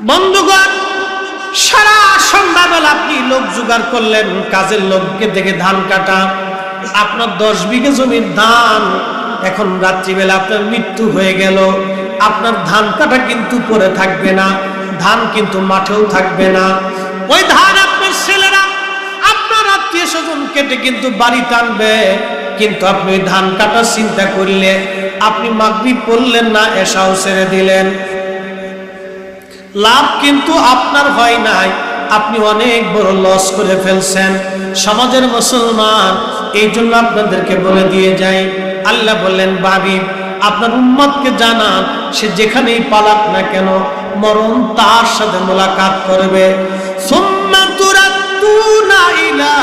বন্ধুগণ, সারা সন্ধ্যাবেলা আপনি লোক জোগাড় করলেন, কাজের লোককে দেখে ধান কাটা, আপনার 10 বিঘা জমির ধান, এখন রাত্রিবেলা আপনার মৃত্যু হয়ে গেল, আপনার ধান কাটা কিন্তু পরে থাকবে না, ধান কিন্তু মাঠেও থাকবে না। ওই ধান আপনার ছেলেরা, আপনার আত্মীয় স্বজন কেটে কিন্তু বাড়িতে আনবে, কিন্তু আপনি ওই ধান কাটার চিন্তা করলে আপনি মাগরিব পড়লেন না, এশাও ছেড়ে দিলেন, লাভ কিন্তু আপনার হয় নাই, আপনি অনেক বড় লস করে ফেলছেন। সমাজের মুসলমান, এই জন্য আপনাদেরকে বলে দিয়ে যাই, আল্লাহ বললেন বাবিব আপনার উম্মতকে জানান, সে যেখানেই পালাক না কেন মরণ তার সাথে মোলাকাত করবে। সুম্মা তুরাদ্দুনা ইলা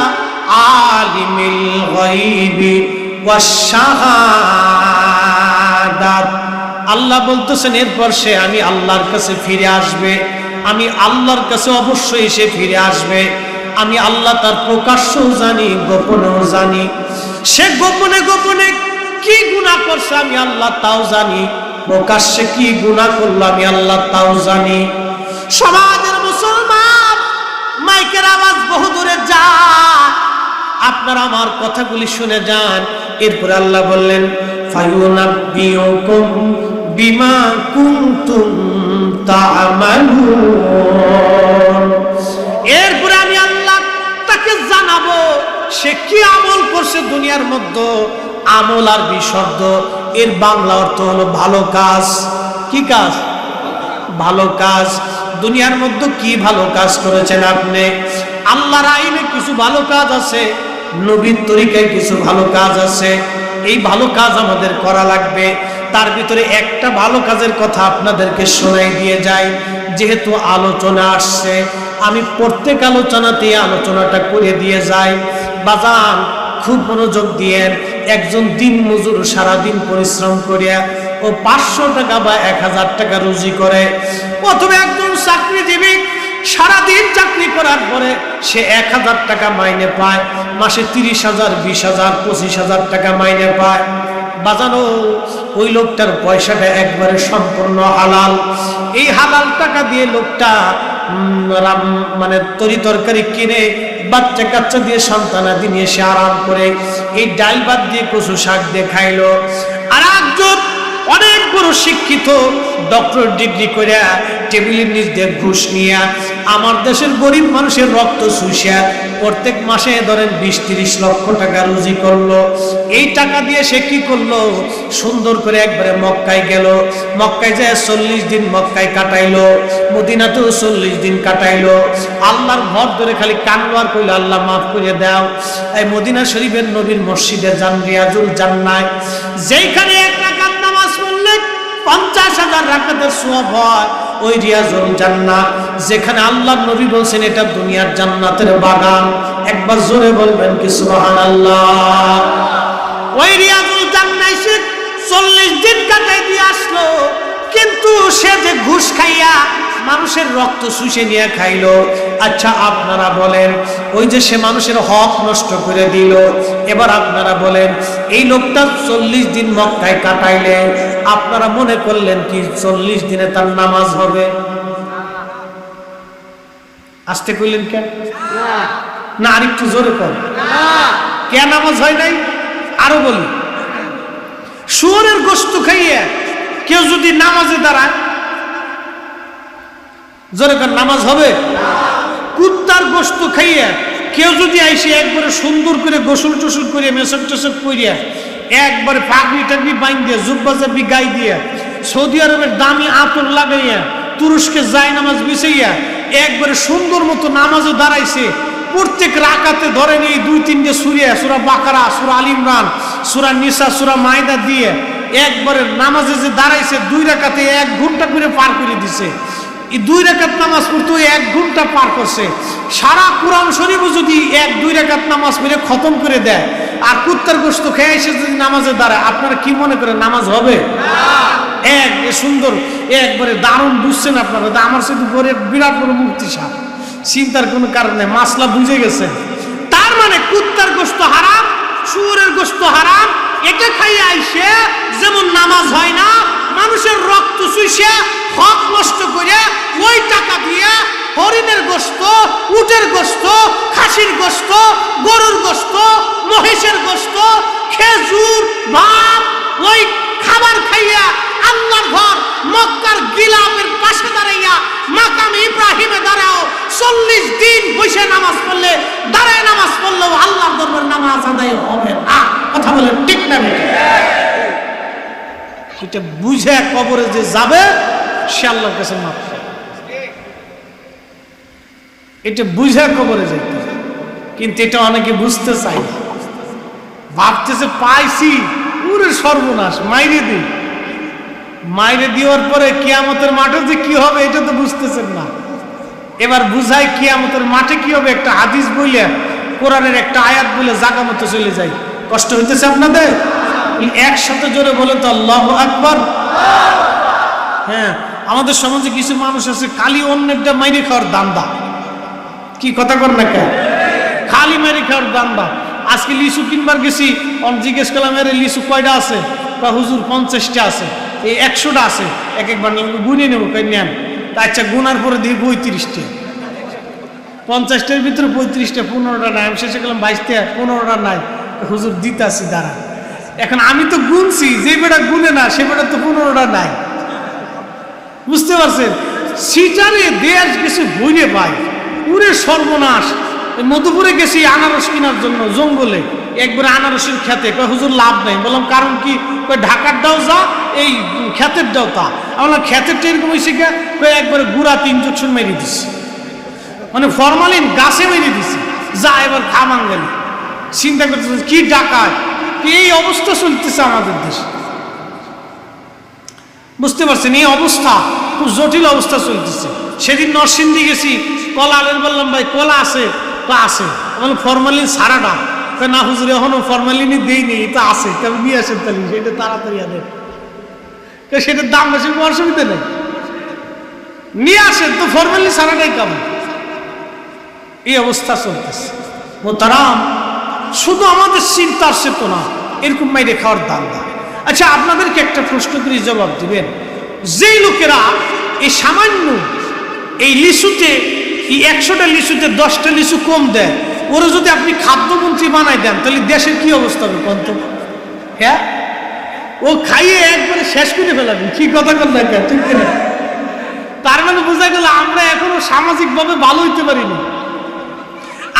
আলিমিল গায়বি ওয়াশ শাহাদাত। আল্লাহ বলতেছেন এরপর সে আমি আল্লাহর কাছে ফিরে আসবে, আমি আল্লাহর কাছে অবশ্যই সে ফিরে আসবে। আমি আল্লাহ তার প্রকাশ্যও জানি, গোপনেও জানি। সে গোপনে গোপনে কি গুনাহ করছে আমি আল্লাহ তাও জানি, প্রকাশ্যে কি গুনাহ করলো আমি আল্লাহ তাও জানি। সমাজের মুসলমান, মাইকের আওয়াজ বহু দূরে যায়, আপনারা আমার কথাগুলি শুনে যান। এরপর আল্লাহ বললেন ফায়ুনাব্বিউকুম বিমা কুনতুম তা'মালুন। এরপর আমি আল্লাহ তাকে জানাবো সে কি আমল করছে দুনিয়ার মধ্যে। আমল আর বিশব্দ, এর বাংলা অর্থ হলো ভালো কাজ। কি কাজ? ভালো কাজ। দুনিয়ার মধ্যে কি ভালো কাজ করেছেন আপনি? আল্লাহর আইনে কিছু ভালো কাজ আছে, নবীর তরিকায় কিছু ভালো কাজ আছে। এই ভালো কাজ আমাদের করা লাগবে। তার ভিতরে একটা ভালো কাজের কথা আপনাদেরকে শোনাই দিয়ে যাই, যেহেতু আলোচনা আসছে আমি প্রত্যেক আলোচনাতে আলোচনাটা করে দিয়ে যাই। বাজান খুব মনোযোগ দিয়েন। একজন দিন মজুর সারাদিন পরিশ্রম করিয়া ও 500 টাকা বা 1000 টাকা রুজি করে, অথবা একজন চাকরিজীবী সারাদিন চাকরি করার পরে সে 1000 টাকা মাইনে পায়, মাসে 30,000, 20,000, 25,000 টাকা মাইনে পায়। বাজানো ওই লোকটার পয়সাটা একবারে সম্পূর্ণ হালাল। এই হালাল টাকা দিয়ে লোকটা মানে তরি তরকারি কিনে, বাচ্চা কাচ্চা দিয়ে সন্তানাদি নিয়ে সে আরাম করে এই ডাল ভাত দিয়ে কচু শাক দিয়ে খাইলো। আর একজন অনেক বড় শিক্ষিত ডক্টর ডিগ্রি করে টেবিলের নিচ দিয়ে ঘুষ নিয়ে আমার দেশের গরিব মানুষের রক্ত চুষিয়া প্রত্যেক মাসে ধরেন 20-30 লক্ষ টাকা রুজি করলো। এই টাকা দিয়ে সে কি করলো? সুন্দর করে একবারে মক্কায় গেল, মক্কায় যায় 40 দিন মক্কায় কাটাইলো, মদিনাতেও 40 দিন কাটাইলো। আল্লাহর ঘর ধরে খালি কান্না আর কইলো আল্লাহ মাফ করে দাও। এই মদিনা শরীফের নবীর মসজিদে যান, রিয়াজুল জান্নাহ, যেখানে এক রাকাত নামাজ পড়লে 50,000 রাকাতের সওয়াব হয়, ওই রিয়াজুল জান্নাহ, যেখানে আল্লাহর নবী বলছেন এটা দুনিয়ার জান্নাতের বাগান। একবার জোরে বলবেন কি সুবহানাল্লাহ। ওই রিয়াজুল জান্নাহ সে 40 দিন কাটাই দিয়ে আসলো, কিন্তু সে যে ঘুষ খাইয়া মানুষের রক্ত শুষে নিয়ে খাইলো। আচ্ছা আপনারা বলেন, ওই যে সে মানুষের হক নষ্ট করে দিল, এবার আপনারা বলেন এই লোকটা 40 দিন মক্কায় কাটাইলে আপনারা মনে করলেন কি 40 দিনে তার নামাজ হবে? আসতে কইলেন কেন? না আরেকটু জোরে কর। কে নামাজ হয় নাই? আরো বলি, শুয়োরের গোশত খাইয়া কেউ যদি নামাজে দাঁড়ায়, জোরে কর, নামাজ হবে? কুত্তার গোশত খাইয়া কেউ যদি আইসে একবারে সুন্দর করে গোসল টোসল করে মেসক টেসক করিয়া একবারে পাগড়ি টাগড়ি বাইন দিয়া জুব্বা জাব্বি গাই দিয়া সৌদি আরবের দামি আতর লাগাইয়া তুরস্কে যায় নামাজ বিছাইয়া একবারে সুন্দর মতো নামাজে দাঁড়াইছে, প্রত্যেক রাকাতে ধরেন এই 2-3টে সূরা, সূরা বাকারা, সূরা আল ইমরান, সূরা নিসা, সূরা মায়দা দিয়ে একবারে নামাজে যে দাঁড়াইছে 2 রাকাতে 1 ঘন্টা করে পার করে দিছে। এই 2 রাকাত নামাজ পড়তে 1 ঘন্টা পার করছে। সারা কোরআন শরীফ যদি 1-2 রাকাত নামাজ পড়ে খতম করে দেয় আর কুত্তার গোশত খেয়ে এসে যদি নামাজে দাঁড়ায়, আপনারা কি মনে করেন নামাজ হবে? এক সুন্দর একবারে দারুণ বুঝছেন আপনারা। আমার সাথে করে বিরাট বড় মুক্তি সাহ, চিন্তার কোনো কারণ নেই, মাসলা বুঝে গেছেন। তার মানে কুত্তার গোশত হারাম, শুয়োরের গোশত হারাম, এটা খাইয়ে আইসে যেমন নামাজ হয় না, মানুষের রক্ত চুষে হক নষ্ট করে ওই টাকা উটের গোশত, খাসির গোশত, গরুর গোশত, মহিষের গোশত, খেজুর, ভাত, ওই খাবার খাইয়া আল্লাহর ঘর মক্কার গিলাফের পাশে দাঁড়াইয়া মাকাম ইব্রাহিমে দাঁড়াও 40 দিন বসে নামাজ পড়লে, দাঁড়ায় নামাজ পড়লেও আল্লাহর দরবারে নামাজ আদায় হবে না। কথা বলে ঠিক না? এটা বুঝে কবরে যে যাবে সে আল্লাহর কাছে মাফ পাবে। এটা বুঝে কবরে যেতে, কিন্তু এটা অনেকে বুঝতে চায় না, ভাবতেছে পাইছি, পুরো সর্বনাশ, মাইরে দিই। মাইরে দেওয়ার পরে কিয়ামতের মাঠে যে কি হবে এটা তো বুঝতেছেন না। এবার বুঝাই কিয়ামতের মাঠে কি হবে, একটা হাদিস বইলে, কোরআনের একটা আয়াত বলে জায়গা মতো চলে যায়। কষ্ট হইতেছে আপনাদের? একসাথে জোরে বলেন তো আল্লাহু আকবার। হ্যাঁ, আমাদের সমাজে কিছু মানুষ আছে খালি অন্যটা মাইরে খাওয়ার দান্দা। কি কথা কর না কেন? খালি মাইরে খাওয়ার দান্দা। আজকে লিচু কিনবার গেছি, জিজ্ঞেস করলাম এর লিচু কয়টা আছে? বা হুজুর 50টা আছে, এই 100টা আছে, এক একবার গুনে নেবো, কই নেন। আচ্ছা, গুনার পরে দিই 35টা, 50টার ভিতরে 35টা, 15টা নাই। আমি শেষে গেলাম 22টা, 15টা নাই। হুজুর দিতে আসি দাঁড়া। এখন আমি তো গুনছি, যে বেটা গুনে না সে বেটা তো 15টা নাই। বুঝতে পারছেন? সিটারে দেশ গেছে বইরে পাই, পুরে সর্বনাশ। মধুপুরে গেছি আনারস কেনার জন্য, জঙ্গলে একবারে আনারসের খেতে। কয় হুজুর লাভ নেই। বললাম কারণ কি? কয় ঢাকার ডাও যা, এই খেতের ডাও তা। আমরা খেতের এরকম হয়েছে কে? একবারে গুড়া 3 ইঞ্জেকশন মেরে দিছি, মানে ফরমালিন গাছে মেরে দিছি। যা এবার খামান গেল। চিন্তা করতেছে কি ডাকাত, এই অবস্থা চলতেছে আমাদের দেশে। বুঝতে পারছেন? এই অবস্থা খুব জটিল অবস্থা চলতেছে। সেদিন নরসিংদী গেছি, কলা আলের বললাম ভাই কলা আছে? তো আছে। বললাম ফরমালিন সারাটা? না হুজুর এখনো ফরমালিনই দেয়নি, এটা আছে, তবে নিয়ে আসেন তাহলে, সেটা তাড়াতাড়ি আনেন, সেটার দাম বেশি, অসুবিধা নেই, নিয়ে আসেন। তো ফরমালিন সারাটাই কেমন? এই অবস্থা চলতেছে। মোহতারাম, শুধু আমাদের চিন্তা আসছে তো না, এরকম মাইরে খাওয়ার দান্দা। আচ্ছা, আপনাদেরকে একটা প্রশ্ন করে জবাব দিবেন। যেই লোকেরা এই সামান্য এই লিচুতে, এই 100টা লিচুতে 10টা লিচু কম দেয়, ওরা যদি আপনি খাদ্যমন্ত্রী বানাই দেন, তাহলে দেশের কি অবস্থা হবে কন্ত? হ্যাঁ, ও খাইয়ে একবারে শেষ করে ফেলাবেন। কি কথা বললেন? ঠিক না? তার মানে বোঝা গেল আমরা এখনো সামাজিকভাবে ভালো হইতে পারিনি।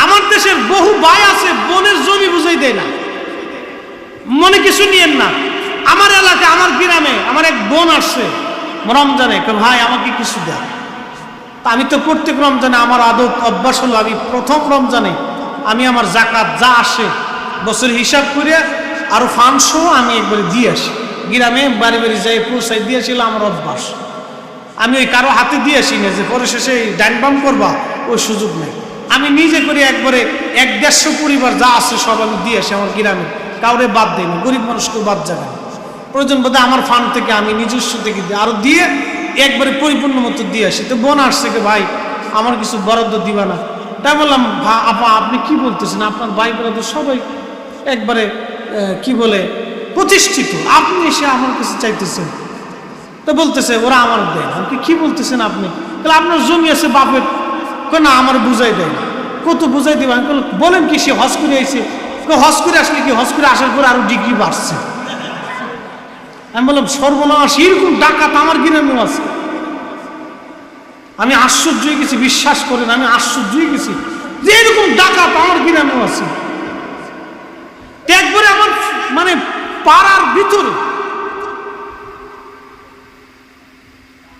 আমার দেশের বহু ভাই আছে বোনের জমি বুঝাই দেয় না। মনে কিছু নিয়েন না, আমার এলাকায়, আমার গ্রামে আমার এক বোন আসছে রমজানে, ভাই আমাকে কিছু দেয়। তা আমি তো প্রত্যেক রমজানে আমার আদত অভ্যাস হলো, আমি প্রথম রমজানে আমি আমার জাকাত যা আসে বছর হিসাব করে আরো ফান্ডসহ আমি একবারে দিয়ে আসি। গ্রামে বাড়ি বাড়ি যাই পৌঁছাই দিয়ে আসলে আমার অভ্যাস। আমি ওই কারো হাতে দিয়ে আসি না যে পরে শেষে ডাইন বাম করবা, ওই সুযোগ নেই। আমি নিজে করে একবারে 100-150 পরিবার যা আছে সব আমি দিয়ে আসি আমার গ্রামে, কাউরে বাদ দেয় না, গরিব মানুষকেও বাদ যাবে না। প্রয়োজন বোধে আমার ফান্ড থেকে আমি নিজস্ব থেকে আরো দিয়ে একবারে পরিপূর্ণ মতো দিয়ে আসি। তো বোন আসছে কে ভাই আমার কিছু বরাদ্দ দিবা না? তাই বললাম আপা আপনি কি বলতেছেন, আপনার ভাই ব্রাদার সবাই একবারে কি বলে প্রতিষ্ঠিত, আপনি এসে আমার কাছে চাইতেছেন? তো বলতেছে ওরা আমার দেয়। আপনি কি বলতেছেন আপনি? তাহলে আপনার জমি আছে বাপের? না আমার বুঝাই দেয়। কত বুঝাই দেবে? আমি বলেন কি সে হজ করে আইছে? হজ করে আসলে কি, হজ করে আসার পর আরো ডিগ্রি বাড়ছে। আমি বললাম সর্বনাশ, এরকম ডাকাত আমার গ্রামেও আছে। আমি আশ্চর্য হয়ে গেছি, বিশ্বাস করেন আমি আশ্চর্য হয়ে গেছি যে এরকম ডাকাত আমার গ্রামেও আছে। একবারে আমার মানে পাড়ার ভিতরে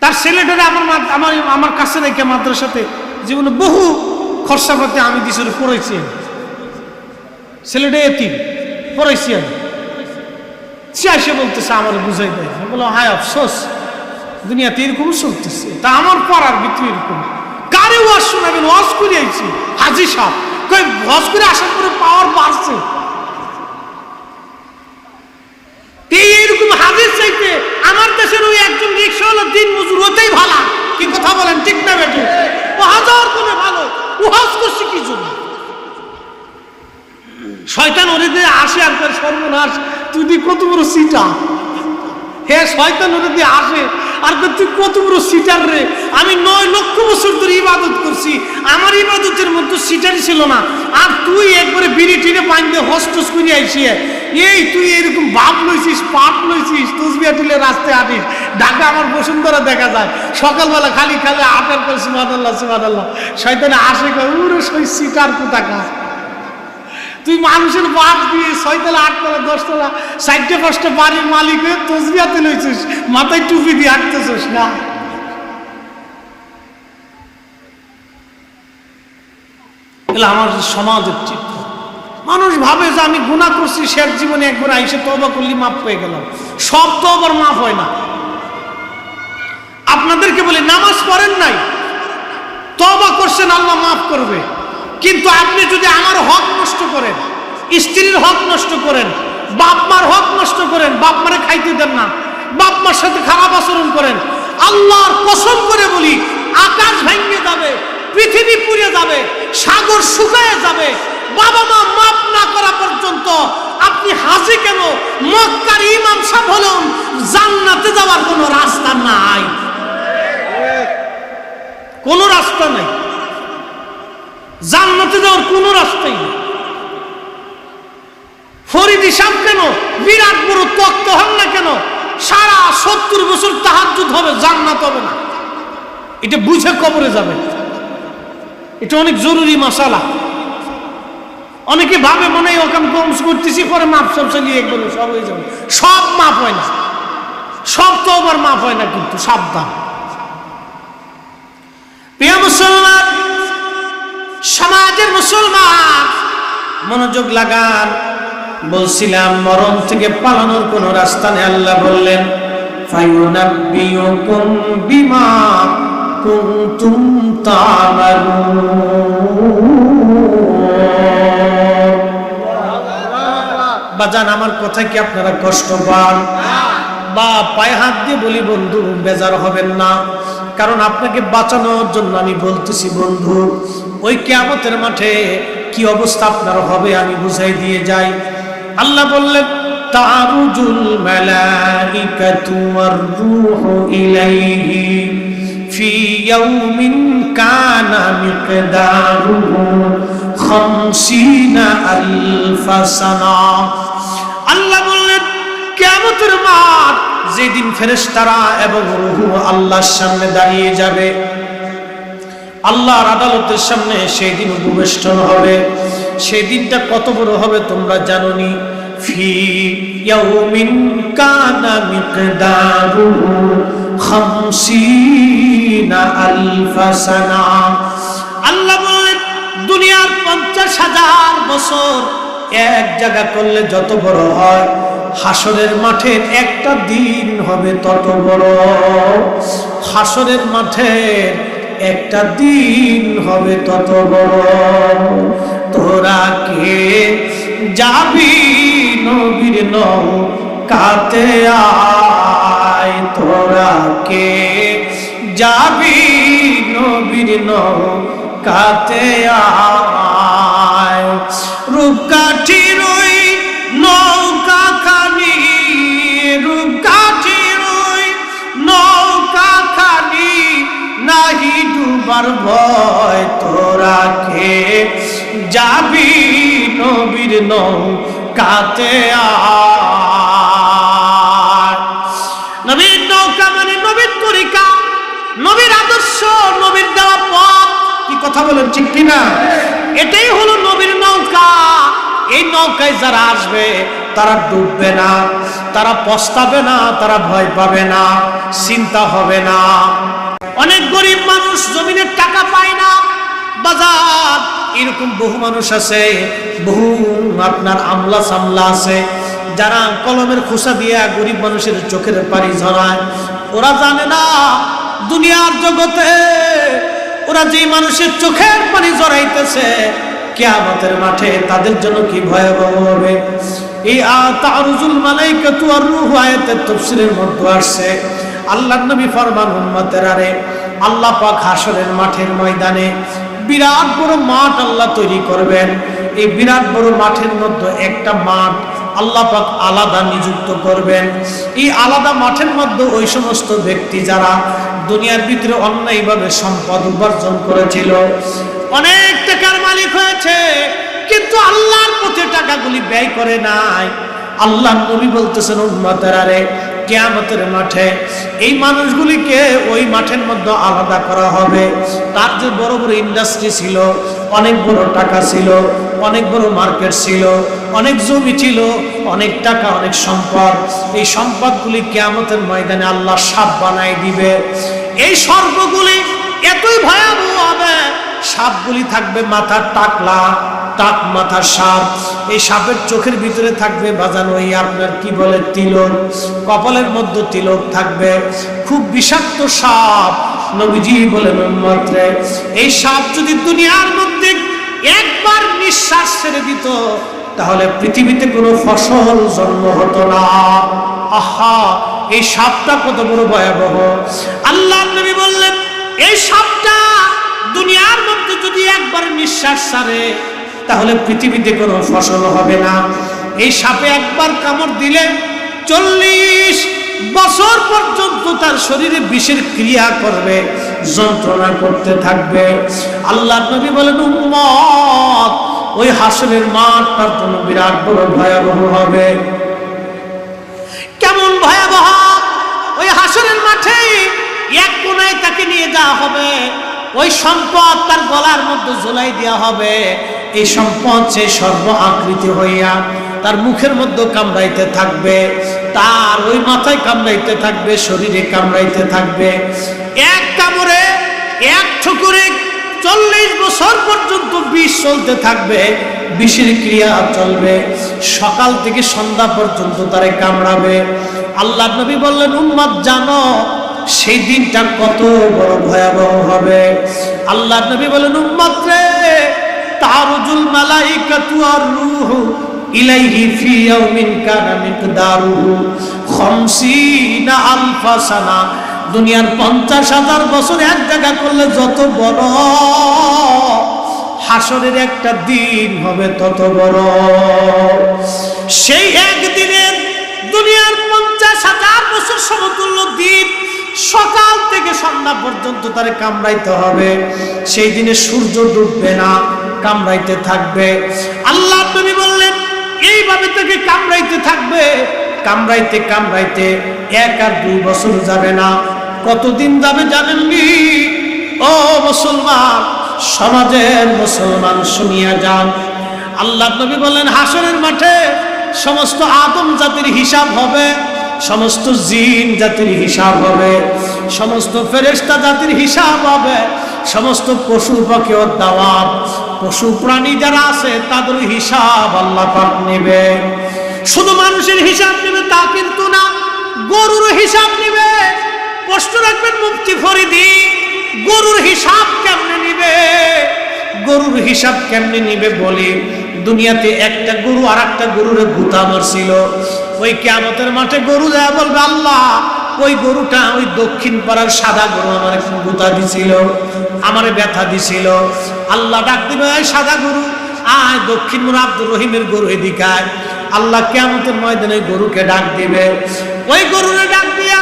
তার ছেলেটারে আমার কাছে রেখে মাদ্রাসাতে জীবনে বহু খরচাপাতি আমি দিছি, পড়াইছি। ছেলেটা এতিম, পড়াইছি আমি। সে এসে বলতেছে আমার বুঝাই দেয়। আমি বললাম হায় আফসোস, দুনিয়াতে এরকম চলতেছে। তা আমার পড়ার ভিতরে এরকম কারে ওয়াজ শোনাবেন? ওয়াজ করে আইছি হাজি সাহেব, ওয়াজ করে আসার পরে পাওয়ার বাড়ছে। এইরকম হাজির চাইতে আমার দেশের ওই একজন রিক্সাওয়ালা দিন মজুর হতেই ভালো। কি কথা বলেন? ঠিক না বেটে? ও হাজার গুণে ভালো। ও হজ করছে কি জন্য? শয়তান ওরে দিয়ে আসে আর তার সর্বনাশ, তুই কত বড় সিটা, হে শয়তান ওরে দিয়ে আসে আর তুই কত বড় সিটার রে, আমি 9 লক্ষ বছর ধরে ইবাদত করছি, আমার ইবাদতের মধ্যে সিটারই ছিল না, আর তুই একবারে বিড়ি টিনে পাইন্দে হস্টস করে আইসিয়ে এই তুই এরকম ভাব লইছিস, পাপ লইছিস, তসবিয়া তুলে রাস্তায় হাঁটিস। ঢাকা আমার বসুন্ধরা দেখা যায় সকালবেলা খালি খালি আটার করে সুবহানাল্লাহ সুবহানাল্লাহ। শয়তানে আসে কয় ওরে সই সিটার কোথাকা, তুই মানুষের বাপ দিয়ে 6 তলা 8 তলা 10 তলা 4টে 5টে বাড়ির মালিক হয়ে তসবিয়াতে লইছিস, মাথায় টুপি দিয়ে হাঁটতেছিস না। এগুলো আমার সমাজের চিত্র। মানুষ ভাবে যে আমি গুনাহ করছি, শেষ জীবনে একবার আইসে তওবা করলি মাফ পেয়ে গেলাম। সব তো আবার মাফ হয় না। আপনাদেরকে বলি নামাজ পড়েন নাই, তওবা করছেন, আল্লাহ মাফ করবে। কিন্তু আপনি যদি আমার হক নষ্ট করেন, স্ত্রীর হক নষ্ট করেন, বাপ মার হক নষ্ট করেন, বাপ মারে খাইতে দেন না, বাপ মার সাথে খারাপ আচরণ করেন, আল্লাহর কসম করে বলি আকাশ ভেঙে যাবে, পৃথিবী পুড়ে যাবে, সাগর শুকায় যাবে, বাবা মা মাফ না করা পর্যন্ত আপনি হাজি কেন, মক্কার ইমাম সাহেব হলেন, জান্নাতে যাওয়ার কোনো রাস্তা নাই, কোনো রাস্তা নাই, জান্নাতে যাওয়ার কোনো রাস্তাই নেই। ফরিদি সাহেব কেন বিরাট বড় তক্ত হন না কেন, সারা 70 বছর তাহাজ্জুদ হবে, জান্নাত হবে না। এটা বুঝে কবরে যাবে, এটা অনেক জরুরি মাসালা। অনেকে ভাবে মনে হয় ওখানে কম করতেছি, পরে মাপ সব চালিয়ে বলে সব হয়ে যাবে। সব মাপ হয় না, সব তো আবার মাপ হয় না, কিন্তু সাবধান। প্রিয় মুসলমান, সমাজের মুসলমান মনোযোগ লাগান। বলছিলাম মরণ থেকে পালানোর কোন রাস্তা নেই। আল্লাহ বললেন ফায়ুনাব্বিউকুম বিমা কুনতুম তা'মালুন। বাজান আমার কথা কি আপনারা কষ্ট পান? বা পায়ে হাত দিয়ে বলি বন্ধু বেজার হবেন না, কারণ আপনাকে বাঁচানোর জন্য আমি বলতেছি বন্ধু, ওই কিয়ামতের মাঠে কি অবস্থা আপনার হবে আমি বুঝাই দিয়ে যাই। আল্লাহ বললেন তারুজুল মালাইকাতু ওয়ার রূহু ইলাইহি ফি ইয়াউমিন কানা মিকদারুহু 50,000 সানা। আল্লাহ বললেন কিয়ামতের মাঠ যেদিন ফেরেশতারা এবং রূহ আল্লাহর সামনে দাঁড়িয়ে যাবে, আল্লাহর আদালতের সামনে সেই দিন উপবেষ্টন হবে। সেই দিনটা কত বড় হবে তোমরা জানোনি। ফি ইয়াউমিন কানা মিকদারুহু 50,000 সানা। আল্লাহ বলেন দুনিয়ার 50,000 বছর এক জায়গা করলে যত বড় হয়, হাসরের মাঠের একটা দিন হবে তত বড়। হাসরের মাঠের একটা দিন হবে তত বড়। তোরা কে যাবি নবীর নৌকাতে আয়, তোরা কে যাবি নবীর নৌকাতে আয়। রূপকাঠির ওই নৌকা খানি, রূপকাঠির ওই নৌকা খানি নাহি ডুবার ভয়, তোরা কে যাবি নবীর নৌকাতে আয়। নবীর নৌকা মানে নবীর তরিকা, নবীর আদর্শ, নবীর দেওয়া পথ। কি কথা বলেন ঠিক কিনা? এটাই হলো নবীর নৌকা। এই নৌকায় যারা আসবে তারা ডুববে না, তারা পস্তাবে না, তারা ভয় পাবে না, চিন্তা হবে না। অনেক গরিব মানুষ জমিনের টাকা পায় না বাজার, এরকম বহু মানুষ আছে, বহু আপনার আমলা সামলা আছে যারা কলমের খোসা দিয়ে গরিব মানুষের চোখের পানি ঝরায়। ওরা জানে না দুনিয়ার জগতে ওরা যে মানুষের চোখের পানি ঝরাইতেছে, কিয়ামতের মাঠে তাদের জন্য কি ভয়াবহ হবে। এই তারুজুল মালাইকাতু ওয়ার রূহু আয়াতের তাফসীরের মধ্যে আসছে। আল্লাহর নবী ফরমান উম্মতের আরে আল্লাহ পাক হাসরের মাঠের ময়দানে বিরাট বড় মাঠ আল্লাহ তৈরি করবেন। এই বিরাট বড় মাঠের মধ্যে একটা মাঠ আল্লাহ পাক আলাদা নিযুক্ত করবেন। এই আলাদা মাঠের মধ্যে ওই সমস্ত ব্যক্তি যারা দুনিয়ার ভিতরে অন্যায়ভাবে সম্পদ উপার্জন করেছিল, অনেক টাকার মালিক হয়েছে, কিন্তু আল্লাহর পথে টাকাগুলি ব্যয় করে নাই। আল্লাহ নবী বলতেছেন, উম্মতেরা রে, কিয়ামতের মাঠে এই মানুষগুলিকে ওই মাঠের মধ্যে আলাদা করা হবে। তার যে বড় বড় ইন্ডাস্ট্রি ছিল, অনেক বড় টাকা ছিল, অনেক বড় মার্কেট ছিল, অনেক জমি ছিল, অনেক টাকা, অনেক সম্পদ, এই সম্পদগুলি কিয়ামতের ময়দানে আল্লাহ সাপ বানাই দিবে। এই সর্পগুলি এতই ভয়াবহ হবে, সাপগুলি থাকবে মাথার টাকলা, টাক মাথার সাপ। এই সাপের চোখের ভিতরে থাকবে বাজানো ওই আপনার কি বলে তিলক, কপালের মধ্যে তিলক থাকবে, খুব বিষাক্ত সাপ। নবীজি বলেন, উম্মত রে, এই সাপ যদি দুনিয়ার মধ্যে একবার নিঃশ্বাস ছেড়ে দিত, তাহলে পৃথিবীতে কোনো ফসল জন্ম হতো না। আহা, এই সাপটা কত বড় ভয়াবহ! আল্লাহ নবী বললেন, এই সাপটা দুনিয়ার মধ্যে যদি একবার নিঃশ্বাস ছাড়ে, তাহলে পৃথিবীতে কোনো ফসল হবে না। এই সাপে একবার কামড় দিলে 40 বছর পর্যন্ত তার শরীরে বিষের ক্রিয়া করবে, যন্ত্রণা করতে থাকবে। আল্লাহ নবী বলেন, উম্মত, ওই হাসরের মাঠ তার জন্য বিরাট বড় ভয়াবহ হবে। কেমন ভয়াবহ! ওই হাসরের মাঠে এক কোনায় তাকে নিয়ে যাওয়া হবে, ওই সম্পদ তার গলার মধ্যে ঝুলাই দেওয়া হবে। এই সম্পদ সে সর্ব আকৃতি হইয়া তার মুখের মধ্যে কামড়াইতে থাকবে, তার ওই মাথায় কামড়াইতে থাকবে, শরীরে কামড়াইতে থাকবে। এক কামড়ে, এক ঠুকুরে 40 বছর পর্যন্ত বিষ চলতে থাকবে, বিষের ক্রিয়া চলবে, সকাল থেকে সন্ধ্যা পর্যন্ত তারে কামড়াবে। আল্লাহ নবী বললেন, উম্মত জানো সেই দিনটা কত বড় ভয়াবহ হবে। আল্লাহ নবী বলেন, উম্মত রে, তারুজুল মালাইকাতু আর রূহু ইলাইহি ফি ইয়াউমিন কানা মিকদারুহু 50 আলফা সানা। দুনিয়ার 50,000 বছর এক জায়গা করলে যত বড়, হাসরের একটা দিন হবে তত বড়। সেই একদিনের দুনিয়ার 50,000 বছর সমতুল্য দিন, সকাল থেকে সন্ধ্যা পর্যন্ত তারে কামড়াইতে হবে। সেই দিনে সূর্য ডুববে না, কামড়াইতে থাকবে। আল্লাহ নবী বললেন, এইভাবে তাকে কামড়াইতে থাকবে, কামড়াইতে কামড়াইতে 1 আর 2 বছর যাবে না, কতদিন যাবে জানেননি? ও মুসলমান, সমাজের মুসলমান শুনিয়া যান। আল্লাহ নবী বলেন, হাসরের মাঠে সমস্ত আদম জাতির হিসাব হবে, সমস্ত জিন জাতির হিসাব হবে, সমস্ত ফেরেশতা জাতির হিসাব হবে, সমস্ত পশু পাখি ও দাওয়াত, পশু প্রাণী যারা আছে তাদের হিসাব আল্লাহ পাক নেবে। শুধু মানুষের হিসাব নেবে তা কিন্তু না, গরুর হিসাব নেবে। প্রশ্ন রাখবেন মুফতি ফরিদি, গরুর হিসাব কেমনে নিবে? গরুর হিসাব কেমনে নিবে বলি, দুনিয়াতে একটা গরু আর একটা গরুরে গুতা মারছিল। ওই কিয়ামতের মাঠে গরু যায় বলবে, আল্লাহ, ওই গরুটা ওই দক্ষিণ পাড়ার সাদা গরু আমার গুতা দিছিল, আমারে ব্যথা দিছিল। আল্লাহ ডাক দিবে, সাদা গরু আয়, দক্ষিণ মোড় আব্দুর রহিমের গরু এদিকায়। আল্লাহ কিয়ামতের ময়দানে গরুকে ডাক দিবে, ওই গরুরে ডাক দিয়া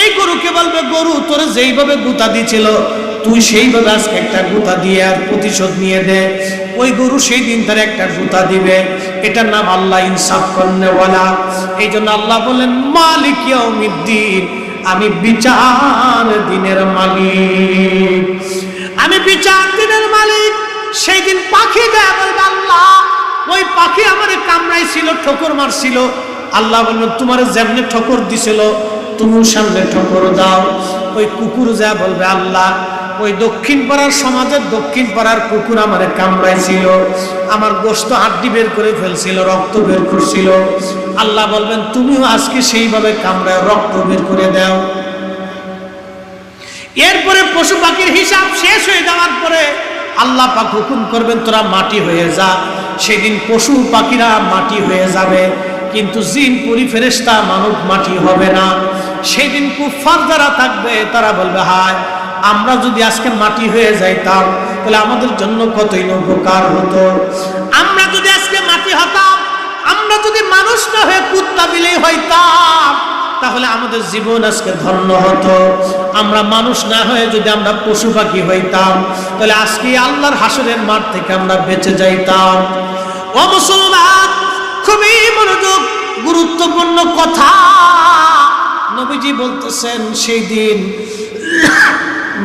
এই গরুকে বলবে, গরু তোরে যেইভাবে গুতা দিছিল তুই সেইভাবে আজকে একটা গুতা দিয়ে আর প্রতিশোধ নিয়ে দে। ওই গরু সেই দিন তার একটা গুতা দিবে। এটার নাম আল্লাহ ইনসাফ করনেওয়ালা। এই জন্য আল্লাহ বলেন, মালিক ইয়াউমিদ্দিন, আমি বিচার দিনের মালিক, আমি বিচার দিনের মালিক। সেই দিন পাখি দেয়া বলবে, আল্লাহ, ওই পাখি আমারে কামড়াইছিল, ঠোকর মারছিল। আল্লাহ বলবেন, তোমার যেমনে ঠোকর দিছিল তুমি সামনে ঠোকর দাও। ওই কুকুর যা বলবে, আল্লাহ, ওই দক্ষিণ পাড়ার সমাজের দক্ষিণ পাড়ার কুকুর আমারে কামড়াইছিল, আমার গোশত হাড্ডি বের করে ফেলছিল, রক্ত বের করছিল। আল্লাহ বলবেন, তুমিও আজকে সেইভাবে কামড়ায় রক্ত বের করে দাও। এরপরে পশু পাখির হিসাব শেষ হয়ে যাওয়ার পরে আল্লাহ পাক হুকুম করবেন, তোরা মাটি হয়ে যা। সেদিন পশু পাখিরা মাটি হয়ে যাবে, কিন্তু জিন পরি ফেরেশতা মানব মাটি হবে না। সেদিন কুফার যারা থাকবে তারা বলবে, হায়, আমরা যদি আজকে মাটি হয়ে যাইতাম তাহলে আমাদের জন্য কতই উপকার হতো। আমরা যদি আজকে মাটি হতাম, আমরা যদি মানুষ না হয়ে কুত্তা বিলাই হইতাম তাহলে আমাদের জীবন আজকে ধন্য হতো। আমরা মানুষ না হয়ে যদি আমরা পশু পাখি হইতাম তাহলে আজকে আল্লাহর হাসরের মাঠ থেকে আমরা বেঁচে যাইতাম। ও মুসলমান, খুবই মনোযোগ, গুরুত্বপূর্ণ কথা। নবীজি বলতেছেন সেই দিন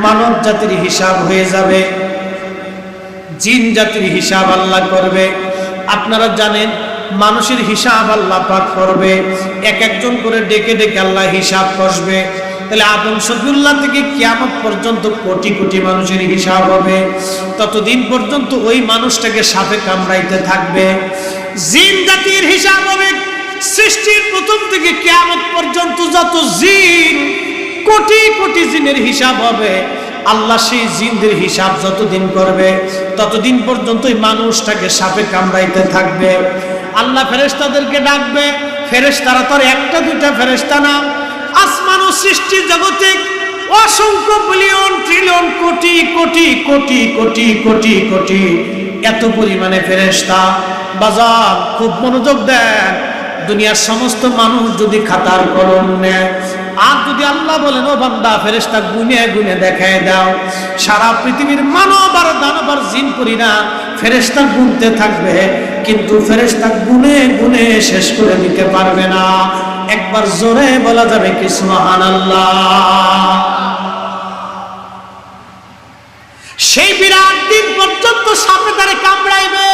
মানব জাতির হিসাব হয়ে যাবে, জিন জাতির হিসাব আল্লাহ করবে। আপনারা জানেন মানুষের হিসাব আল্লাহ পাক করবে, এক একজন করে ডেকে ডেকে আল্লাহ হিসাব কষবে। তাহলে আদম শফিউল্লাহ থেকে কিয়ামত পর্যন্ত কোটি কোটি মানুষের হিসাব হবে। ততদিন পর্যন্ত ওই মানুষটাকে সাপে কামড়াইতে থাকবে। জিন জাতির হিসাব হবে, সৃষ্টির প্রথম থেকে কিয়ামত পর্যন্ত যত জিন, কোটি কোটি জিনের হিসাব হবে। আল্লাহ সেই জিনদের হিসাব যতদিন করবে ততদিন পর্যন্ত ওই মানুষটাকে সাপে কামড়াইতে থাকবে। আল্লাহ ফেরেশতাদেরকে ডাকবে। ফেরেশতারা তো একটা দুইটা ফেরেশতা না, আসমান ও সৃষ্টি জগতে অসংখ্য বিলিয়ন ট্রিলিয়ন কোটি কোটি কোটি কোটি কোটি কোটি এত পরিমাণে ফেরেশতা। বাজার খুব মনোযোগ দেন। দুনিয়ার সমস্ত মানুষ যদি খাতার কলম নেয় আর যদি আল্লাহ বলেন ও বান্দা ফেরেশতা গুনে গুনে দেখায় দাও, সারা পৃথিবীর মানব আর দানব আর জিন পরিনা ফেরেশতা গুনতে থাকবে, কিন্তু ফেরেশতা গুনে গুনে শেষ করে দিতে পারবে না। একবার জোরে বলা যাবে কি সুবহানাল্লাহ। সেই বিরাট দিন পর্যন্ত সাপে তারে কামড়াইবে।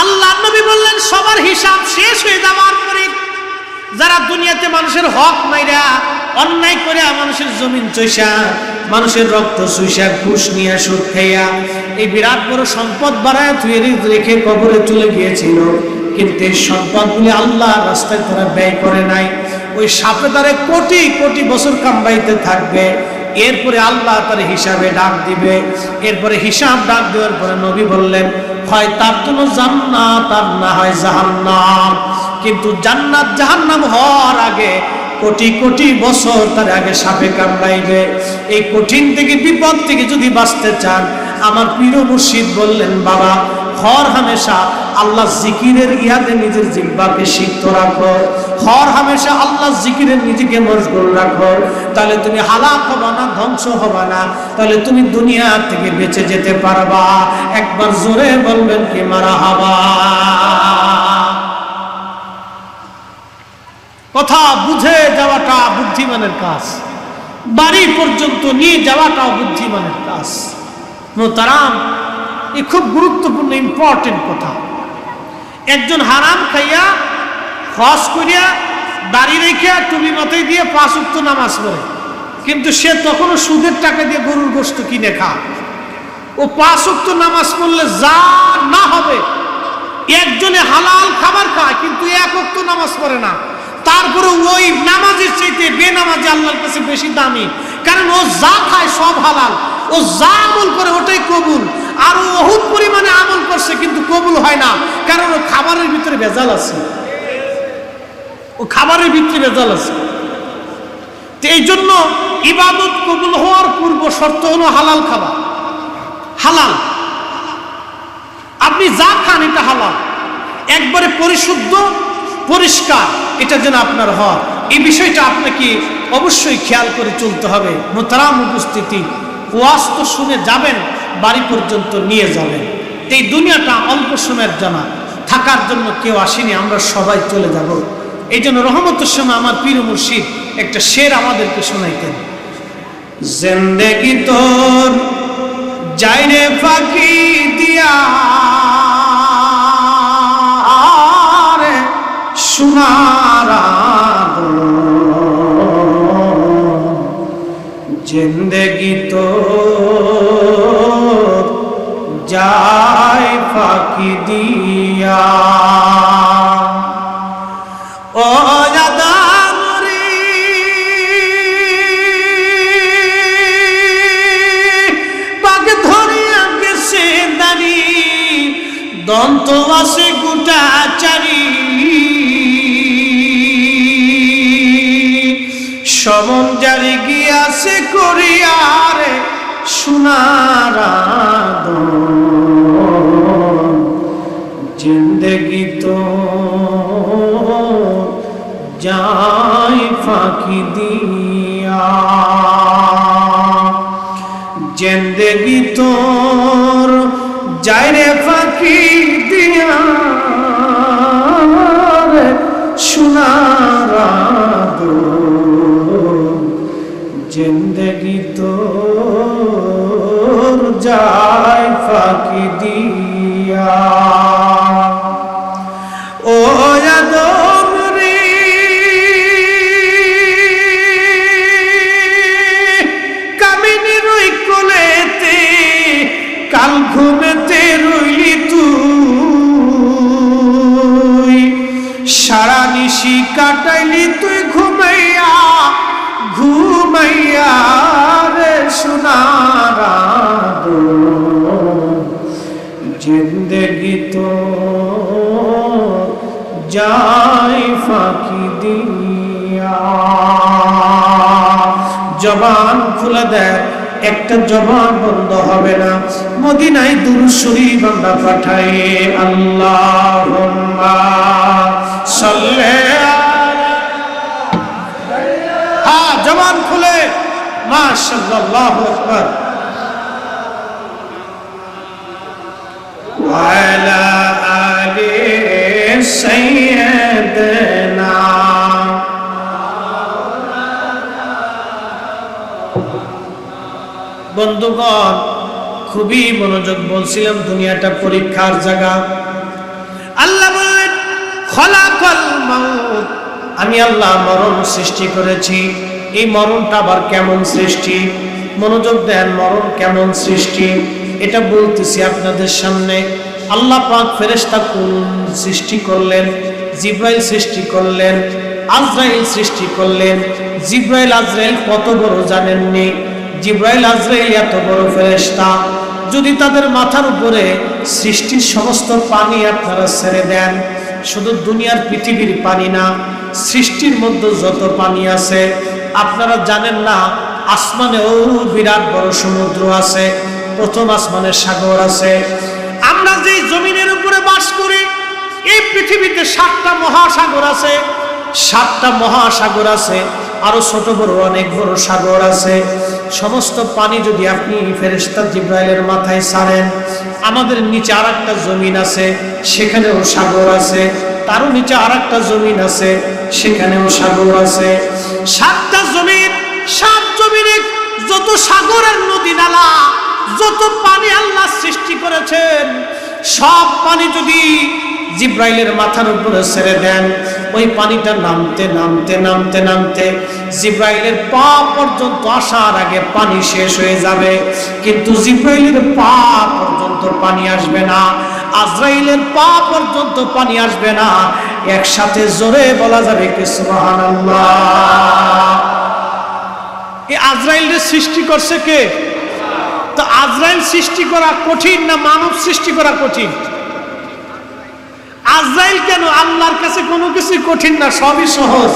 আল্লাহ নবী বললেন সবার হিসাব শেষ হয়ে যাওয়ার পরে যারা দুনিয়াতে মানুষের হক মাইরা অন্যায় করে মানুষের জমিন চইসা মানুষের রক্ত চুইসা ঘুষ নিয়ে সুদ খাইয়া এই বিরাট বড় সম্পদ বাড়ায় তুই রেখে কবরে চলে গিয়েছিল, কিন্তু এই সম্পদগুলি আল্লাহ রাস্তায় তারা ব্যয় করে নাই। ওই সাপে তারে কোটি কোটি বছর কামড়াইতে থাকবে। এরপরে আল্লাহ তার হিসাবে ডাক দিবে। এরপরে হিসাব ডাক দেওয়ার পরে নবী বললেন হয় তার জন্য জান্নাত আর না হয় জাহান্নাম। কিন্তু জান্নাত জাহান্নাম হওয়ার আগে কোটি কোটি বছর তার আগে সাপে কামড়াইবে। এই কঠিন থেকে বিপদ থেকে যদি বাঁচতে চান, আমার প্রিয় মুর্শিদ বললেন বাবা হর হামেশা আল্লাহ জিকিরের ইয়াদে নিজের জিহ্বাকে সিক্ত রাখো, হর হামেশা আল্লাহ জিকিরের নিজেকে মশগুল রাখো, তাহলে তুমি হালাক হবা না, ধ্বংস হবা না, তাহলে তুমি দুনিয়া থেকে বেঁচে যেতে পারবা। একবার জোরে বলবেন কি মারহাবা। কথা বুঝে যাওয়াটা বুদ্ধিমানের কাজ, বাড়ি পর্যন্ত নিয়ে যাওয়াটাও বুদ্ধিমানের কাজ। মোহতারাম, এই খুব গুরুত্বপূর্ণ ইম্পর্টেন্ট কথা। একজন হারাম খাইয়া হজ করিয়া দাড়ি রেখে টুপি মাথায় দিয়ে 5 ওয়াক্ত নামাজ পড়ে, কিন্তু সে তখনও সুদের টাকা দিয়ে গরুর গোশত কিনে খায়। ও 5 ওয়াক্ত নামাজ পড়লে যা না হবে, একজনে হালাল খাবার খায় কিন্তু 1 ওয়াক্ত নামাজ পড়ে না, তারপরে ওই নামাজের চাইতে বেনামাজি আল্লাহর কাছে বেশি দামি, কারণ ও যা খায় সব হালাল, ও যা আমল করে ওটাই কবুল। আর ও বহুত পরিমাণে আমল করছে কিন্তু কবুল হয় না, কারণ ও খাবারের ভিতরে ভেজাল আছে, ও খাবারের ভিতরে ভেজাল আছে। তো এই জন্য ইবাদত কবুল হওয়ার পূর্ব শর্ত হলো হালাল খাবার। হালাল আপনি যা খান এটা হালাল, একবারে পরিশুদ্ধ পরিষ্কার, এটা যেন আপনার হয়, এই বিষয়টা আপনাকে অবশ্যই খেয়াল করে চলতে হবে। মোহতারাম উপস্থিতি, ওয়াজ তো শুনে যাবেন, বাড়ি পর্যন্ত নিয়ে যাবেন। এই দুনিয়াটা অল্প সময়ের জন্য থাকার জন্য কেউ আসেনি, আমরা সবাই চলে যাব। এই জন্য রহমতের সময় আমার পীর মুর্শিদ একটা শের আমাদেরকে শোনাইতেন, জিন্দেগি তোর যাইরে ফাঁকি দিয়া সোনার জিন্দেগি তো যায় ফাঁকি দিয়া। ও দাদা পাক ধরিয়া গেছে দাড়ি, দন্ত আছে গোটা চারি, সমন জারি গিয়াছে করিয়ারে সোনার ফাঁকি দিয়া, জিন্দেগি তোর যায় রে ফাঁকি দিয়া, সোনার জিন্দেগি তোর যায় ফাঁকি দিয়া। ও আদম রে কামিনী রই কোলেতে, কাল ঘুমেতে রইলি তুই, সারা নিশি কাটাইলি তুই ঘুমাইয়া ঘুমাইয়া রে সোনার জিন্দেগি তো যাই ফাঁকি দিয়া। জবান খুলে দেয়, একটা জবান বন্ধ হবে না। মদিনায় দুরূদ শরীফ আমরা পাঠাই, আল্লাহুম্মা সাল্লি আলা, জবান খুলে মাশাআল্লাহ, আল্লাহু আকবার। ওয়া আলা আলি সাইয়্যিদিনা, বন্ধুগণ খুবই মনোযোগ বলছিলাম, দুনিয়াটা পরীক্ষার জায়গা। আল্লাহ বললেন খলাকাল মাউত, আমি আল্লাহ মরণ সৃষ্টি করেছি। এই মরণটা আবার কেমন সৃষ্টি? মনোযোগ দেন, মরণ কেমন সৃষ্টি এটা বলতেছি আপনাদের সামনে। আল্লাহ পাক ফেরেশতা কোন সৃষ্টি করলেন? জিব্রাইল সৃষ্টি করলেন, আজরাইল সৃষ্টি করলেন। জিব্রাইল আজরাইল কত বড় জানেননি? জিব্রাইল আজরাইল এত বড় ফেরেশতা, যদি তাদের মাথার উপরে সৃষ্টির সমস্ত পানি আপনারা ছেড়ে দেন, শুধু দুনিয়ার পৃথিবীর পানি না, সৃষ্টির মধ্যে যত পানি আছে আপনারা জানেন না, আসমানেও বিরাট বড় সমুদ্র আছে, প্রথম আসমানে সাগর আছে। আমরা যেই জমিনের উপরে বাস করি, এই পৃথিবীতে 7টা মহাসাগর আছে, 7টা মহাসাগর আছে, আরো ছোট বড় অনেক বড় সাগর আছে। সমস্ত পানি যদি আপনি ফেরেশতা জিব্রাইলের মাথায় ছাড়েন, আমাদের নিচে আরেকটা জমিন আছে, সেখানেও সাগর আছে, তারও নিচে আরেকটা জমিন আছে, সেখানেও সাগর আছে। 7টা জমিন, 7 জমিনে যত সাগর আর নদী নালা, যত পানি আল্লাহ সৃষ্টি করেছেন, সব পানি যদি জিব্রাইলের মাথার উপরে ছেড়ে দেন, ওই পানিটা নামতে নামতে নামতে নামতে জিব্রাইলের পা পর্যন্ত আসার আগে পানি শেষ হয়ে যাবে, কিন্তু জিব্রাইলের পা পর্যন্ত পানি আসবে না, আজরাইলের পা পর্যন্ত পানি আসবে না। একসাথে জোরে বলা যাবে কি সুবহানাল্লাহ। এই আজরাইলের সৃষ্টি করছে কে? তো আজরাইল সৃষ্টি করা কঠিন না মানব সৃষ্টি করা কঠিন? আজরাইল কেন? আল্লাহর কাছে কোনো কিছু কঠিন না, সবই সহজ,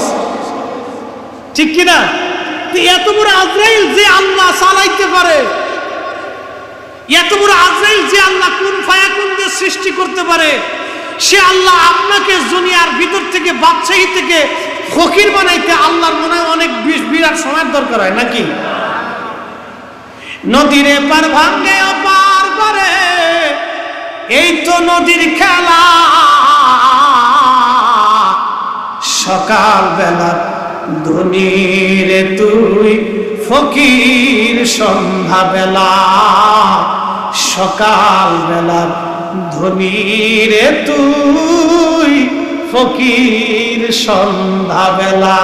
ঠিক কিনা? এত বড় আজরাইল যে আল্লাহ চালাইতে পারে, এত বড় আজরাইল যে আল্লাহ কুন ফায়াকুন দিয়ে সৃষ্টি করতে পারে, সে আল্লাহ আপনাকে দুনিয়ার ভিতর থেকে বাদশাহী থেকে ফকির বানাইতে আল্লাহর মনে হয় অনেক বিরাট সময়ের দরকার হয় নাকি? নদীরে পার ভাঙ্গে পার করে, এই তো নদীর খেলা। সকাল বেলা ধনী রে তুই ফকির, সন্ধ্যা বেলা সকাল বেলা ধনী রে তুই ফকির, সন্ধ্যা বেলা।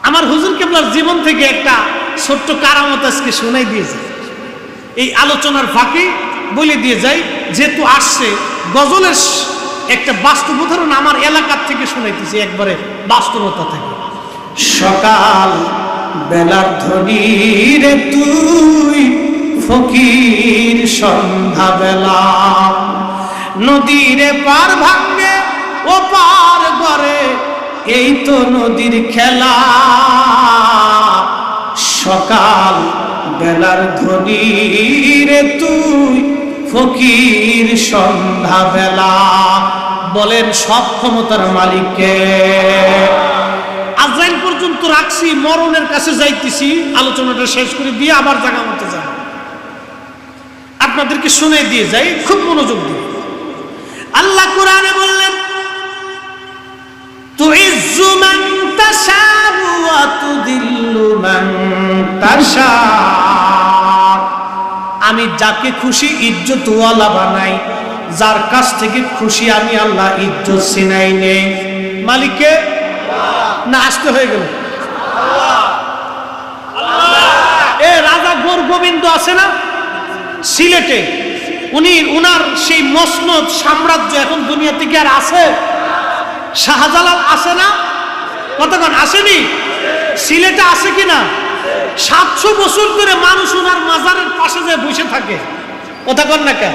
আমার হুজুর কেবলার জীবন থেকে একটা ছোট্ট কারামত আজকে শোনাই দিয়েছে, এই আলোচনার ফাঁকে বলে দিয়ে যাই, যেহেতু আসছে গজলের একটা বাস্তব উদাহরণ আমার এলাকার থেকে শোনাইতেছি, একবারে বাস্তবতা থেকে। সকাল বেলার ধনী রে তুই ফকির, সন্ধ্যা বেলা নদীরে পার ভাঙ্গে ও পার করে, এই তো নদীর খেলা। সকাল বেলার ধনী রে তুই ফকির, সন্ধ্যা বেলা। বলেন সব ক্ষমতার মালিককে? আজরাইল পর্যন্ত রাখছি, মরণের কাছে যাইতেছি, আলোচনাটা শেষ করে দিয়ে আবার জায়গা মতো যাব। আপনাদেরকে শুনে দিয়ে যাই, খুব মনোযোগ দিয়ে। আল্লাহ কোরআনে বললেন, তুইজ্জু মান তাশাউ ওয়া তুদিল্লু মান তাশা, আমি যাকে খুশি ইজ্জতওয়ালা বানাই, যার কাছ থেকে খুশি আমি আল্লাহ ইজ্জত ছিনাই নেই। মালিককে না আসতে হয়ে গেল এ রাজা গোর গোবিন্দ আছে না সিলেটে, উনার সেই মসনদ সাম্রাজ্য এখন দুনিয়া থেকে আর আছে? শাহজালাল আছে না? কতক্ষণ আসেনি? সিলেটে আছে কিনা? 700 বছর ধরে মানুষ উনার মাজারের পাশে যে বসে থাকে। কতক্ষণ না কেন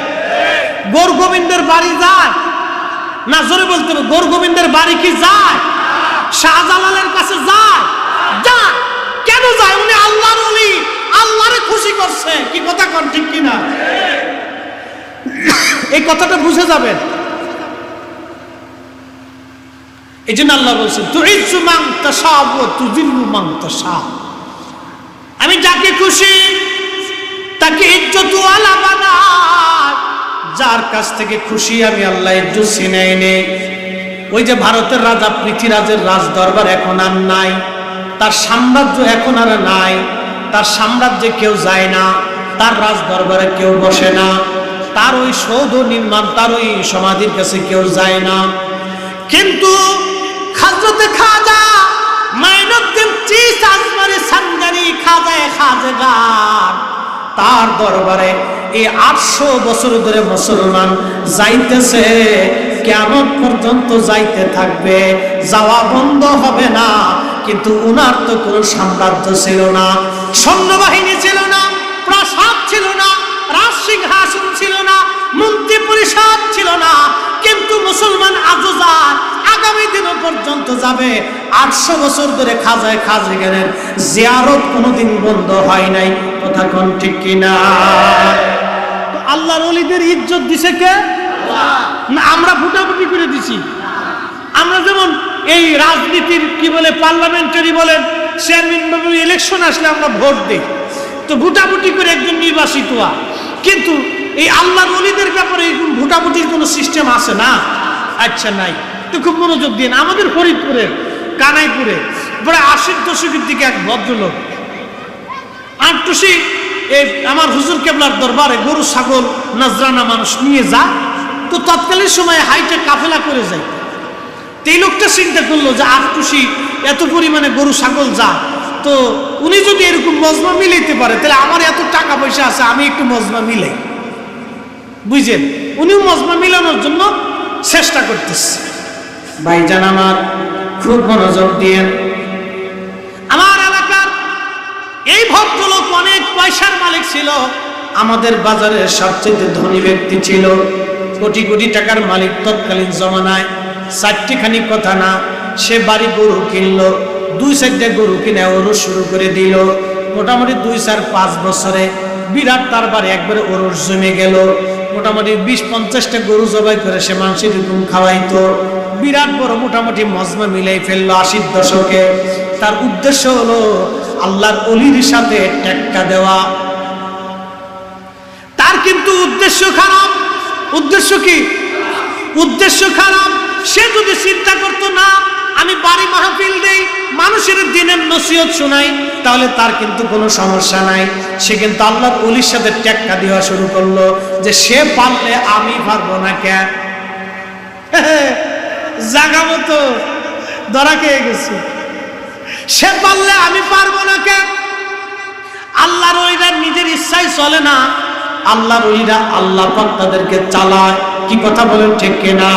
গোর গোবিন্দের বাড়ি যায় না? জোরে বলতে হবে, গোর গোবিন্দের বাড়ি কি যায়? শাহজালালের কাছে যায়? যায়। কেন যায়? উনি আল্লাহর ওলি, আল্লাহরে খুশি করছে। কি কথা কোন ঠিক কিনা? এই কথাটা বুঝে যাবেন। এই জন্য আল্লাহ বলছেন, তুইজ্জু মান তাশা ওয়া তুযিল্লু মান তাশা, আমি যাকে খুশি তাকে ইজ্জতওয়ালা বানাই, যার কাছ থেকে খুশি আমি আল্লাহ ইজ্জত ছিনাই নেই। ওই যে ভারতের রাজা পৃথ্বীরাজের রাজ দরবার এখন আর নাই, তার সাম্রাজ্য এখন আর নাই, তার সাম্রাজ্যে কেউ যায় না, তার রাজ দরবারে কেউ বসে না, তার ওই সৌধ নির্মাণ, তার ওই সমাধির কাছে কেউ যায় না। কিন্তু হযরতে খাজা মাইনুদ্দিন চিস আজমারি সানজারি খাজায়ে খাজগান, তার দরবারে এই 800 বছর ধরে মুসলমান যাইতেছে, কিয়ামত পর্যন্ত যাইতে থাকবে, যাওয়া বন্ধ হবে না। কিন্তু উনার তো কোনো সাম্রাজ্য ছিল না, সৈন্যবাহিনী ছিল না, প্রাসাদ ছিল না, রাজসিংহাসন ছিল না, মন্ত্রী পরিষদ ছিল না। কিন্তু মুসলমান আজও যায়, আগামী দিনও পর্যন্ত যাবে। 800 বছর ধরে খাজায়ে খাজগানের জিয়ারত কোনোদিন বন্ধ হয় নাই। কথা কোন ঠিক কিনা? তো আল্লাহর ওলিদের ইজ্জত দিছে কে? না আমরা ফুটাফুটি করে দিছি। আমরা যেমন এই রাজনীতির কি বলে পার্লামেন্টারি বলেন, চেয়ারম্যান ইলেকশন আসলে আমরা ভোট দিই, তো ভোটাভুটি করে একজন নির্বাচিত হয়। কিন্তু এই আল্লাহর ওলিদের ব্যাপারে এরকম ভোটাভুটির কোনো সিস্টেম আছে না? আচ্ছা নাই। তো খুব মনোযোগ দিন। আমাদের ফরিদপুরের কানাইপুরে প্রায় 80 দশকের দিকে এক ভদ্রলোক আটটুসি এই আমার হুজুর কেবলার দরবারে গরু ছাগল নজরানা মানুষ নিয়ে যায়। তো তৎকালীন সময়ে হাইটে কাফেলা করে যায়। তো এই লোকটা চিন্তা করলো যে আটটুসি এত পরিমাণে গরু ছাগল যায়, তো উনি যদি এরকম মজমা মিলাইতে পারে, তাহলে আমার এত টাকা পয়সা আছে, আমি একটু মজমা মিলাই। বুঝছেন? উনিও মজমা মিলানোর জন্য চেষ্টা করতেছে। ভাইজান আমার খুব মনোযোগ দিয়েন। আমার এলাকার এই ভদ্রলোক অনেক পয়সার মালিক ছিল, আমাদের বাজারের সবচেয়ে ধনী ব্যক্তি ছিল, কোটি কোটি টাকার মালিক তৎকালীন জমানায়। 4টিখানি কথা না, সে বাড়ি গরু কিনলো, 2-4টা গরু কিনে ওরস শুরু করে দিল। মোটামুটি 2-4-5 বছরে বিরাট তার বাড়ি একবারে ওরস জমে গেল। মোটামুটি 20-50টা গরু জবাই করে সে মানুষের এরকম খাওয়াইতো। বিরাট বড় মোটামুটি মজমা মিলাই ফেললো 80 দশকে। তার উদ্দেশ্য হলো আল্লাহর ওলির সাথে টেক্কা দেওয়া। তার কিন্তু উদ্দেশ্য খারাপ। উদ্দেশ্য কি? উদ্দেশ্য খারাপ। সে যদি চিন্তা করতো না আমি বাড়ি মাহফিল দেই, মানুষের দিনের নসিহত শোনাই, তাহলে তার কিন্তু কোনো সমস্যা নাই। সে কিন্তু আল্লাহর ওলির সাথে টেক্কা দেওয়া শুরু করলো যে সে পারলে আমি পারবো না। কে জাগা মতো ধরা খেয়ে গেছে। সে পারলে আমি পারবো না। কে? আল্লাহর ওলিরা নিজের ইচ্ছায় চলে না, আল্লাহর ওলিরা আল্লাহ পাক তাদেরকে চালায়। কি কথা বলেন ঠিক কিনা?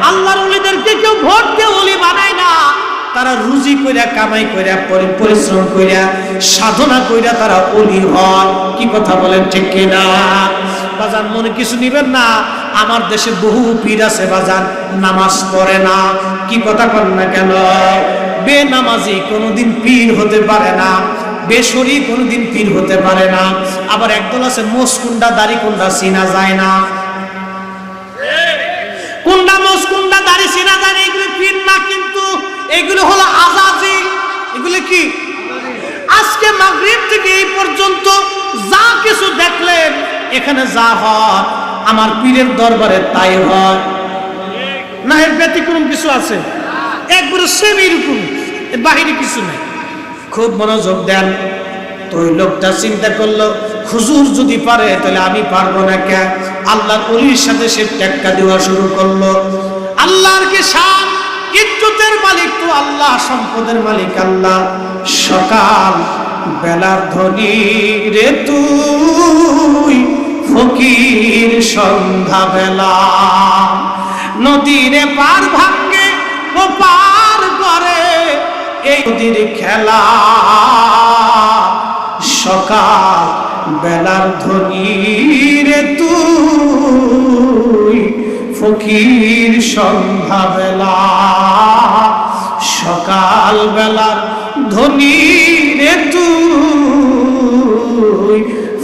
আল্লাহর ওলিদেরকে কেউ ভোট দিয়ে ওলি বানায় না, তারা রুজি কইরা কামাই কইরা পরিশ্রম কইরা সাধনা কইরা তারা ওলি হয়। কি কথা বলেন ঠিক কিনা? বাজান মনে কিছু নিবেন না, আমার দেশে বহু পীর আছে বাজান, নামাজ পড়ে না। কি কথা বলেন না কেন? বেনামাজি কোনোদিন পীর হতে পারে না, বেশরি কোনোদিন পীর হতে পারে না। আবার একদল আছে মোসকুন্ডা দাড়ি কুন্ডা চিনা যায় না। কুন্ডা মোসকুন্ডা দাড়ি চিনা যায় না, এগুলো পীর না। কিন্তু এগুলো হলো আযাজিল। এগুলো কি? আজকে মাগরিব থেকে এই পর্যন্ত যা কিছু দেখলেন, এখানে যা হয় আমার পীরের দরবারে তাই হয় না, এর ব্যতিক্রম কিছু আছে? একবারে সেম এরকম, এর বাহিরে কিছু নাই। খুব মনোযোগ দেন। তো ওই লোকটা চিন্তা করলো, হুজুর যদি পারে তাহলে আমি পারবো না কেন? আল্লাহর ওলির সাথে সে টেক্কা দেওয়া শুরু করলো। আল্লাহর কি শান, ইজ্জতের মালিক তো আল্লাহ, সম্পদের মালিক আল্লাহ। সকাল বেলার ধনী রে তুই, ফকির সন্ধ্যা বেলা, নদীরে পার ভাঙ্গে ও পার করে এই নদীর খেলা। সকাল বেলার ধনী রে তুই, ফকির সন্ধ্যা বেলা, সকাল বেলার ধনী রে তুই,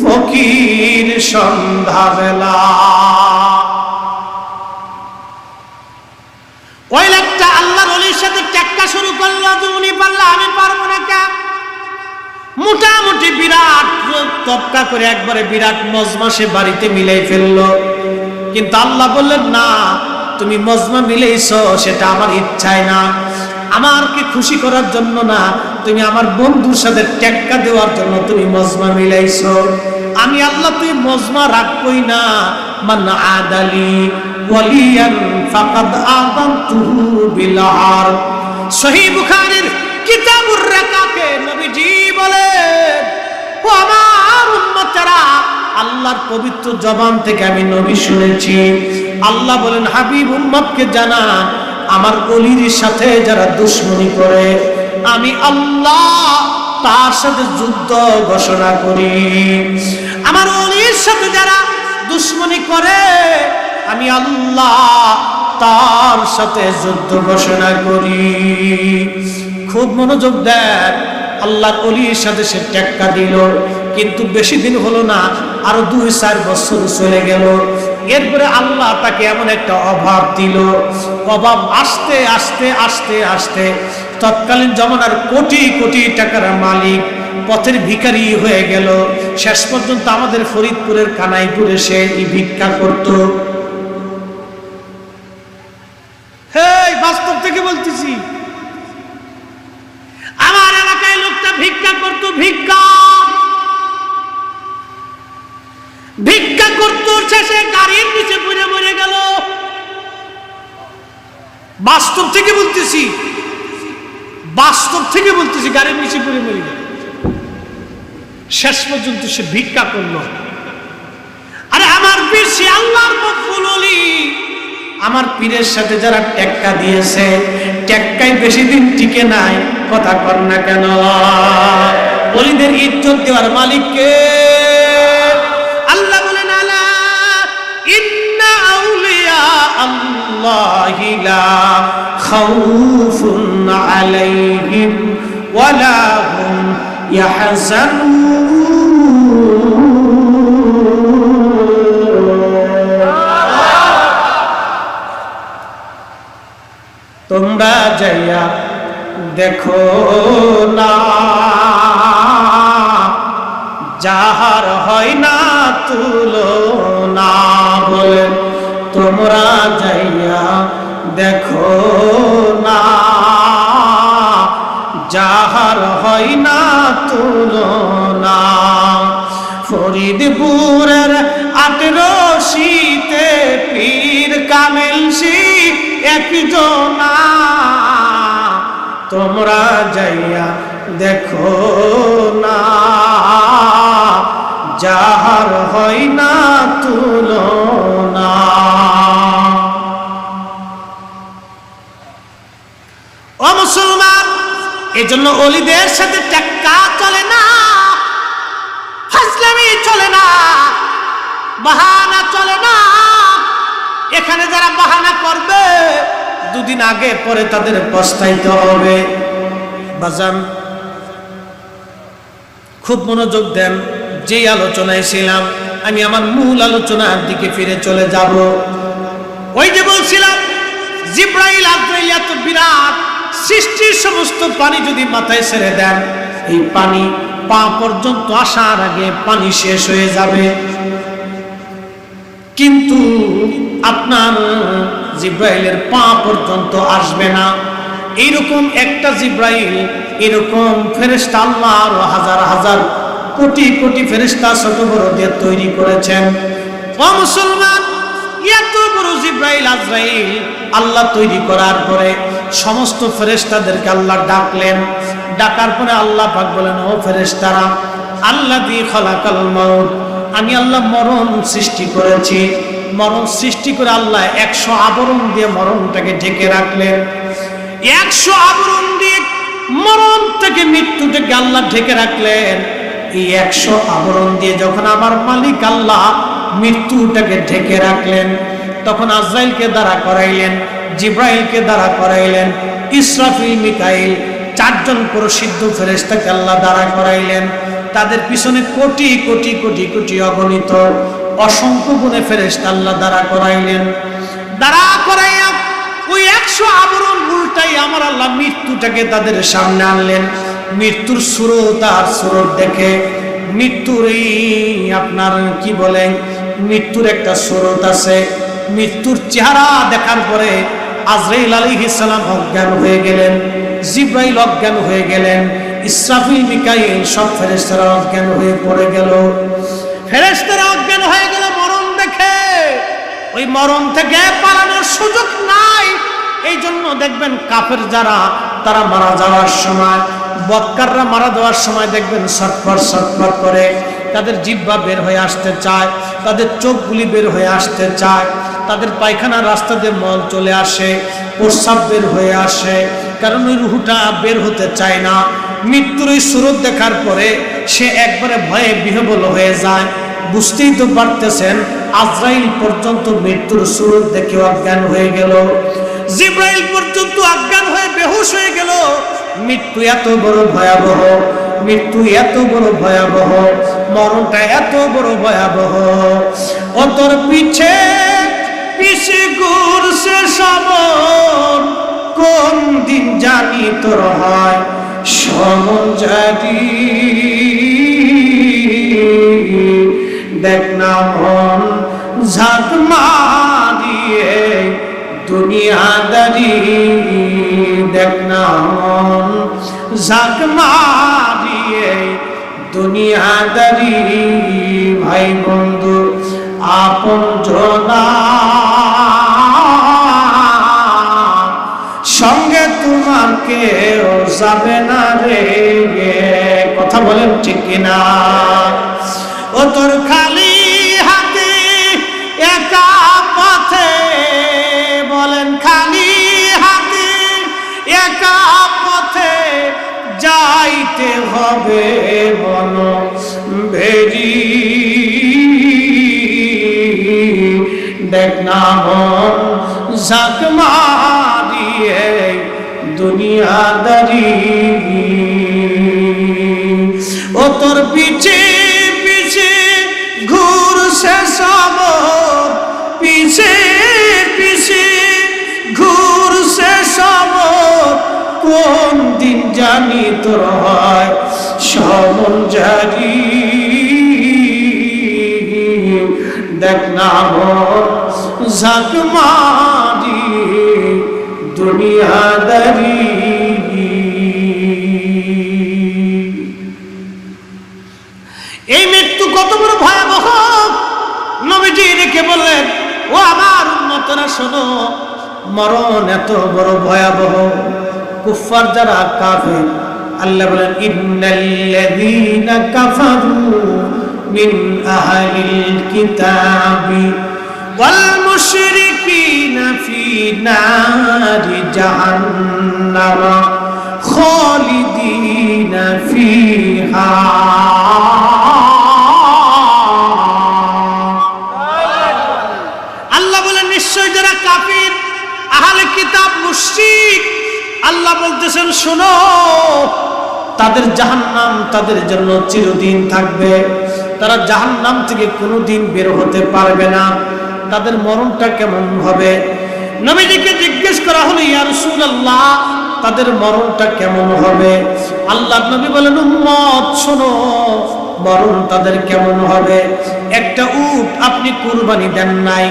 ফকির সন্ধ্যা বেলা। ওই লোকটা আল্লাহর ওলির সাথে টেক্কা শুরু করলো, তুমি পারলে আমি পারবো না কেন? মোটামুটি বিরাট তপকা করে একবারে বিরাট মজমা সে বাড়িতে মিলাই ফেললো। কিন্তু আল্লাহ বললেন, না, তুমি মজমা মিলেইছো সেটা আমার ইচ্ছায় না, আমারকে খুশি করার জন্য না, তুমি আমার বন্ধুর সাথে টেক্কা দেওয়ার জন্য তুমি মজমা মিলাইছো। আমি আল্লাহ তুই মজমা রাখবই না। মান আদালি ওয়ালিয়ান ফাকাদ আযানতুহু বিল হারব। সহিহ বুখারীর কিতাবুর রাকাকে নবীজি বলেন, ও আমার উম্মতেরা, আল্লাহর পবিত্র জবান থেকে আমি নবী শুনেছি, আল্লাহ বলেন, হাবিব উম্মতকে জানা, আমার ওলির সাথে যারা দুশমনি করে আমি আল্লাহ তার সাথে যুদ্ধ ঘোষণা করি। আমার ওলির সাথে যারা দুশমনি করে আমি আল্লাহ তার সাথে যুদ্ধ ঘোষণা করি। খুব মনোযোগ দেন। আল্লাহর ওলির সাথে সে টেক্কা দিল, কিন্তু বেশি দিন হলো না, আরো 2-4 বছর চলে গেল। এরপরে আল্লাহ তাকে এমন একটা অভাব দিল, অভাব আস্তে আস্তে আস্তে আস্তে তৎকালীন জমানার কোটি কোটি টাকার মালিক পথের ভিখারি হয়ে গেল। শেষ পর্যন্ত আমাদের ফরিদপুরের কানাইপুরে সে ভিক্ষা করত। হেই, বাস্তব থেকে বলতেছি, আমার এলাকায় লোকটা ভিক্ষা করত, ভিক্ষা করত, শেষে গাড়ির নিচে পড়ে মরে গেল। বাস্তব থেকে বলতেছি, গাড়ির নিচে পড়ে মরে গেল। শেষ পর্যন্ত সে ভিক্ষা করলো। আরে আমার পীর সে আল্লাহর মকবুল ওলি। আমার পীরের সাথে যারা টেক্কা দিয়েছে, টেক্কাই বেশি দিন টিকে নাই। কথা কর না কেন? ওলিদের ইজ্জত দেওয়ার মালিক কে? আল্লাহ বলেন, আলা ইন্না আউলিয়া আল্লাহি লা খাউফুন আলাইহিম ওয়ালা হুম তোমরা যাইয়া দেখো না, যাহার হয় না তুলনা। বলে তোমরা যাইয়া দেখো না, যাহার হয় না তুলনা। ফরিদপুরের 18 পীর কামেল সি একজনা। তোমরা যাইয়া দেখো না, যাহার হয় না তুলনা। ও মুসলমান, এজন্য ওলিদের সাথে টেক্কা চলে না, ফাজলামি চলে না, বাহানা চলে না। এখানে যারা বাহানা করবে, দুদিন আগে পরে তাদের পস্তাইতে হবে। বাজান, খুব মনোযোগ দেন। যেই আলোচনায় ছিলাম, আমি আমার মূল আলোচনার দিকে ফিরে চলে যাব। ওই যে বলছিলাম, জিব্রাইল আজরাইল এত বিরাট সৃষ্টির সমস্ত পানি যদি মাথায় ছেড়ে দেন, এই পানি পা পর্যন্ত আসার আগে পানি শেষ হয়ে যাবে। কিন্তু আপনার জিব্রাইলের পা পর্যন্ত আসবে না। এইরকম একটা জিব্রাইল, এরকম ফেরেশতা আল্লাহ আরো হাজার হাজার কোটি কোটি ফেরেশতা ছোট বড় দিয়ে তৈরি করেছেন। ও মুসলমান, এত বড় জিব্রাইল আজরাইল আল্লাহ তৈরি করার পরে সমস্ত ফেরেশতাদেরকে আল্লাহ ডাকলেন। ডাকার পরে আল্লাহ পাক বলেন, ও ফেরেশতারা, আল্লাযী খালাকাল মাউত, আমি আল্লাহ মরণ সৃষ্টি করেছি। মরণ সৃষ্টি করে আল্লাহ 100 আবরণ দিয়ে মরণটাকে ঢেকে রাখলেন। 100 আবরণ দিয়ে মরণ থেকে মৃত্যু থেকে আল্লাহ ঢেকে রাখলেন। এই 100 আবরণ দিয়ে যখন আমার মালিক আল্লাহ মৃত্যুটাকে ঢেকে রাখলেন, তখন আজরাইলকে দাঁড়া করাইলেন, জিব্রাইলকে দাঁড়া করাইলেন, ইসরাফিল, মিকাইল, 4 জন প্রসিদ্ধ ফেরেশতাকে আল্লাহ দাঁড়া করাইলেন। তাদের পিছনে কোটি কোটি কোটি কোটি অগণিত অসংখ্য গুণে ফেরেশতা আল্লাহ দাঁড়া করাইলেন। দাঁড়া করাইয়া ওই 100 আবরণ উল্টাই আমার আল্লাহ মৃত্যুটাকে তাদের সামনে আনলেন। মৃত্যুর সুরত আর সুরত দেখে, মৃত্যুর এই আপনার কি বলেন, মৃত্যুর একটা সুরত আছে। মৃত্যুর চেহারা দেখার পরে আজরাইল আলাইহিস সালাম অজ্ঞান হয়ে গেলেন, জিব্রাইল অজ্ঞান হয়ে গেলেন, ইসরাফিল, মিকাইল সব ফেরেশতারা অজ্ঞান হয়ে পড়ে গেল। ফেরেশতারা অজ্ঞান হয়ে গেল মরণ দেখে। ওই মরণ থেকে পালানোর সুযোগ নাই। এই জন্য দেখবেন কাফের যারা, তারা মারা যাওয়ার সময়, বদকাররা মারা যাওয়ার সময় দেখবেন ছটফট ছটফট করে, তাদের জিহ্বা বের হয়ে আসতে চায়, তাদের চোখগুলি বের হয়ে আসতে চায়, তাদের পায়খানার রাস্তা দিয়ে মল চলে আসে, প্রস্রাব বের হয়ে আসে, কারণ ওই রুহুটা বের হতে চায় না। মৃত্যুর ওই সুরত দেখার পরে সে একবারে ভয়ে বিহ্বল হয়ে যায়। বুঝতেই তো পারতেছেন, আজরাইল পর্যন্ত মৃত্যুর সুরত দেখে অজ্ঞান হয়ে গেল, জিব্রাইল পর্যন্ত অজ্ঞান হয়ে বেহুশ হয়ে গেল। মৃত্যু এত বড় ভয়াবহ, মৃত্যু এত বড় ভয়াবহ, মরণটা এত বড় ভয়াবহ। ও তোর পিছে পিছে ঘুরছে সমন, কোন দিন জানি তোর হয় সমন জারি। দেখ না মন ঝাঁক মারিয়ে দুনিয়াদারি, দেখ না মন ঝাঁক মারিয়ে দুনিয়াদারি। ভাই বন্ধু আপন জনা সঙ্গে তোমার কেউ যাবে না রে। কথা বলেন ঠিক কিনা? ও তোর খালি হাতে একা পথে, বলেন খালি হাতে একা পথে যাইতে হবে বন ভেরি। দেখ না মন ঝাঁক মারিয়ে দুনিয়াদারি। ও তোর পিছে পিছে ঘুরছে সব, পিছে পিছে ঘুরছে সব, কোন দিন জানি তোর হয় সমন জারি। দেখ না মন ঝাঁক মারি দুনিয়াদারি। এই মৃত্যু কত বড় ভয়াবহ, নবীজি রেখে বললেন, ও আমার উম্মতরা শোনো, মরণ এত বড় ভয়াবহ। কুফার যারা কাফের, আল্লাহ বলেন, ইন্নাল্লাযীনা কাফারু মিন আহলিল কিতাবি ওয়াল মুশরিকিনা ফি নারি জাহান্নাম খালিদিনা ফিহা। আল্লাহ বলেন, নিশ্চয় যারা কাফির, আহলে কিতাব, মুশরিক, আল্লাহ বলতেছেন শোনো, তাদের জাহান্নাম তাদের জন্য চিরদিন থাকবে। তারা জাহান্নাম থেকে কোনোদিন বের হতে পারবে না। তাদের মরণটা কেমন হবে? নবীজিকে জিজ্ঞেস করা হলো, ইয়া রাসূলুল্লাহ, তাদের মরণটা কেমন হবে। আল্লাহর নবী বলেন, উম্মত শোনো, মরণ তাদের কেমন হবে। একটা উট আপনি কুরবানি দেন নাই,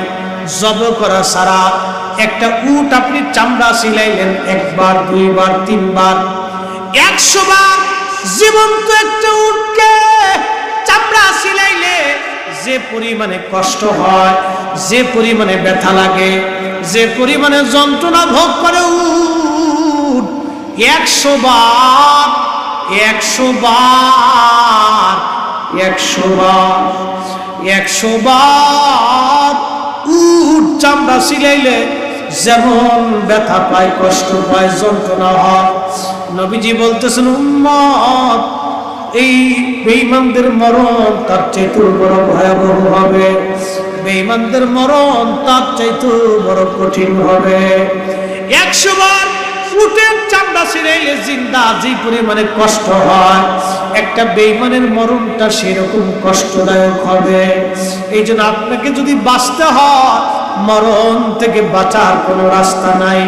জব করা ছাড়া একটা উট আপনি চামড়া ছিলাইলেন একবার, দুইবার, তিনবার, 100 বার। জীবন্ত একটা উটকে চামড়া ছিলাইলে যে পরিমাণে কষ্ট হয়, যে পরিমাণে ব্যথা লাগে, যে পরিমাণে যন্ত্রণা ভোগ করে উট, 100 বার, 100 বার, 100 বার, 100 বার উট চামড়া ছিলাইলে যেমন ব্যথা পায়, কষ্ট পায়, যন্ত্রণা হয়। নবীজি বলতেছেন, উম্মত এই বেঈমানদের মরণ তার চাইতে বড় ভয়াবহ হবে, বেঈমানদের মরণ তার চাইতে বড় কঠিন হবে। 100 বার উটের চামড়া ছিঁড়াইলে জিন্দা যে পরিমাণে কষ্ট হয়, একটা বেঈমানের মরণটা সেরকম কষ্টদায়ক হবে। এই জন্য আপনাকে যদি বাঁচতে হয়, মরণ থেকে বাঁচার কোনো রাস্তা নাই।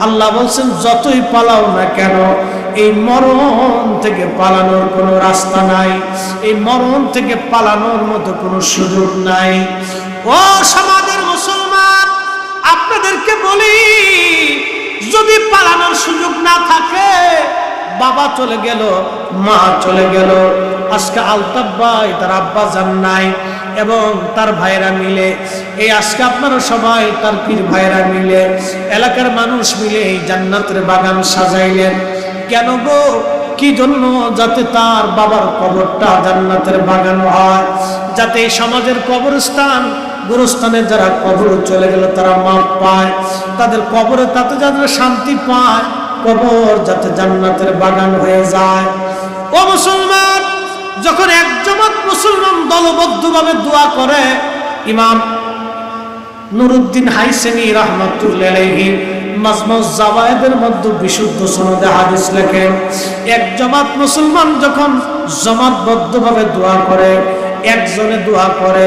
আল্লাহ বলছেন, যতই পালাও না কেন এই মরণ থেকে পালানোর কোনো রাস্তা নাই, এই মরণ থেকে পালানোর মতো কোনো সুযোগ নাই। ও সমাজের মুসলমান, আপনাদেরকে বলি, যদি পালানোর সুযোগ না থাকে, বাবা চলে গেল, মা চলে গেল, আজকে আলতাফ ভাই তার আব্বা জান নাই এবং তার ভাইরা মিলে, এই আজকে আপনারা সবাই তার পীর ভাইরা মিলে, এলাকার মানুষ মিলে এই জান্নাতের বাগান সাজাইলেন। কেন গো? কি জন্য? যাতে তার বাবার কবরটা জান্নাতের বাগান হয়, যাতে এই সমাজের কবরস্থান, গুরুস্থানে যারা কবরে চলে গেল তারা মাপ পায়, তাদের কবরে তাতে যারা শান্তি পায়, কবর যাতে জান্নাতের বাগান হয়ে যায়। ও মুসলমান, যখন এক জামাত মুসলমান দলবদ্ধভাবে দোয়া করে, ইমাম নুরুদ্দিন হাইসেমি রাহমাতুল্লাহি আলাইহি মাজমুজ জাওয়ায়েদের মধ্যে বিশুদ্ধ সনদে হাদিস লেখেন, এক জামাত মুসলমান যখন জামাতবদ্ধভাবে দোয়া করে, একজনে দোয়া করে,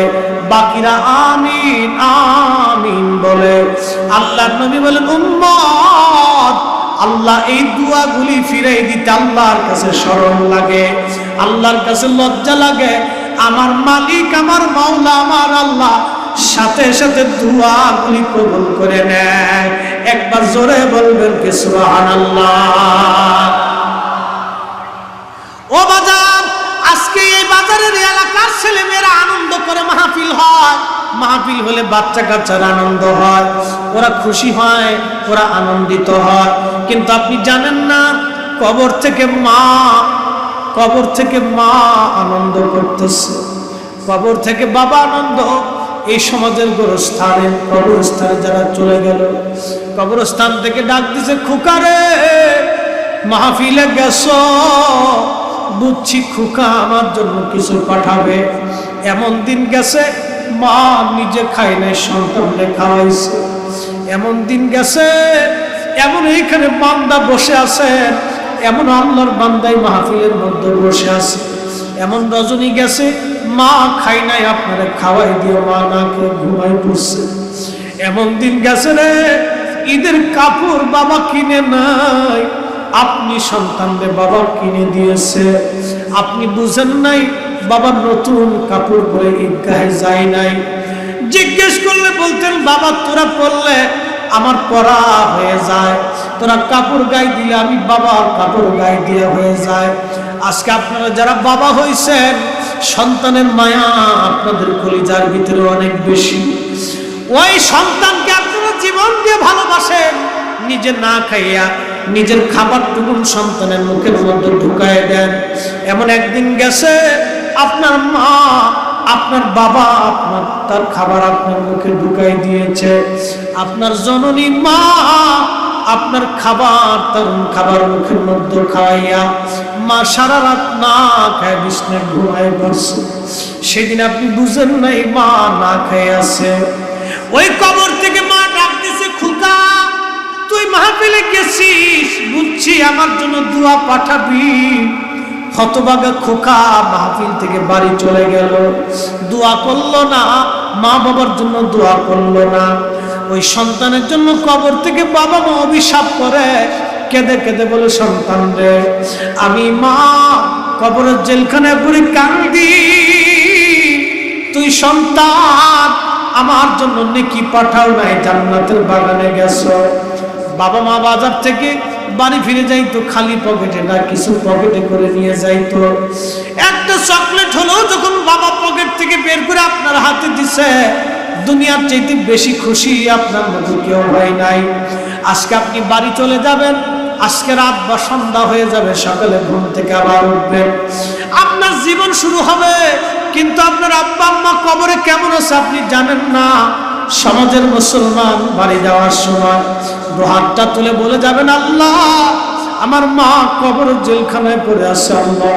বাকিরা আমিন আমিন বলে। আল্লাহর নবী বলেন, উম্মত আল্লাহ এই দোয়াগুলি ফিরাই দিতে আল্লাহর কাছে শরম লাগে, আল্লাহর কাছে লজ্জা লাগে। আমার মালিক, আমার মাওলা, আমার আল্লাহ সাথে সাথে দোয়াগুলি কবুল করে নেয়। একবার জোরে বলবেন কি সুবহানাল্লাহ। ও বাজার, আজকে এই বাজারের এলাকার ছেলেমেয়েরা আনন্দ করে, মাহফিল হয়, মাহফিল হলে বাচ্চা কাচ্চারা আনন্দ হয়, ওরা খুশি হয়, ওরা আনন্দিত হয়। কিন্তু আপনি জানেন না, কবর থেকে মা আনন্দ করতেছে, কবর থেকে বাবা আনন্দ। এই সমাজের গোরস্থানে, কবরস্থানে যারা চলে গেল, কবরস্থান থেকে ডাক দিছে, খোকারে মাহফিলে গেছো, বুঝছি খোকা আমার জন্য কিছু পাঠাবে। এমন দিন গেছে মা নিজে খায় নাই, সন্তানকে খাওয়াইছে। এমন দিন গেছে, এমন এইখানে বান্দা বসে আছেন, এমন আল্লাহর বান্দাই মাহফিলের মধ্যে বসে আছে। এমন রজনী গেছে, মা খাই নাই, আপনারা খাওয়াই দিও, মা না খেয়ে ঘুমাই পড়ছে। এমন দিন গেছে রে, ঈদের কাপড় বাবা কিনে নাই, আপনি সন্তানদের বাবা কিনে দিয়েছে। আপনি বুঝেন নাই, বাবা নতুন কাপড় পরে ঈদগাহে যায় নাই। জিজ্ঞেস করলে বলতেন, বাবা তোরা পরলে আমার পরা হয়ে যায়, তোরা কাপড় গায়ে দিলে আমি বাবার কাপড় গায়ে দিয়ে হয়ে যায়। আজকে আপনারা যারা বাবা হয়েছেন, সন্তানের মায়া আপনাদের কলিজার ভিতরে অনেক বেশি। ওই সন্তানকে আপনারা জীবন দিয়ে ভালোবাসেন, নিজে না খাইয়া নিজের খাবারটুকু সন্তানের মুখের মধ্যে ঢুকায় দেন। এমন একদিন গেছে, আপনার মা, আপনার বাবা তার খাবার আপনার মুখে ঢুকাই দিয়েছে। আপনার জননী মা আপনার খাবার মুখের মধ্যে খাওয়াইয়া মা সারা রাত না খায় বিছানায় ঘুমায় পড়ছে। সেদিন আপনি বুঝেন নাই মা না খেয়ে আছে। ওই কবর থেকে মা ডাকতেছে, খোকা তুই মাহফিলে গেছিস, বুঝছি আমার জন্য দোয়া পাঠাবি। হতভাগা খোকা মাহফিল থেকে বাড়ি চলে গেল, দোয়া করলো না, মা বাবার জন্য দোয়া করলো না। ওই সন্তানের জন্য কবর থেকে বাবা মা অভিশাপ করে, কেঁদে কেঁদে বলে, সন্তান রে, আমি মা কবরের জেলখানায় পড়ে কান্দি, তুই সন্তান আমার জন্য নেকি পাঠাও নাই, জান্নাতের বাগানে গেছো। বাবা মা বাজার থেকে বাড়ি ফিরে যাইতো খালি পকেটে না, কিছু পকেটে করে নিয়ে যাইতো। একটা চকলেট হলো যখন বাবা পকেট থেকে বের করে আপনার হাতে দিছে, দুনিয়ার চাইতে বেশি খুশি আপনার মতো কেউ হয় নাই। আজকে আপনি বাড়ি চলে যাবেন, আজকে রাত বা সন্ধ্যা হয়ে যাবে, সকালে ঘুম থেকে আবার উঠবেন, আপনার জীবন শুরু হবে, কিন্তু আপনার আব্বা আম্মা কবরে কেমন আছে আপনি জানেন না। সমাজের মুসলমান বাড়ি যাওয়ার সময় দুহাতটা তুলে বলে যাবেন, আল্লাহ আমার মা কবরের জেলখানায় পড়ে আছে, আল্লাহ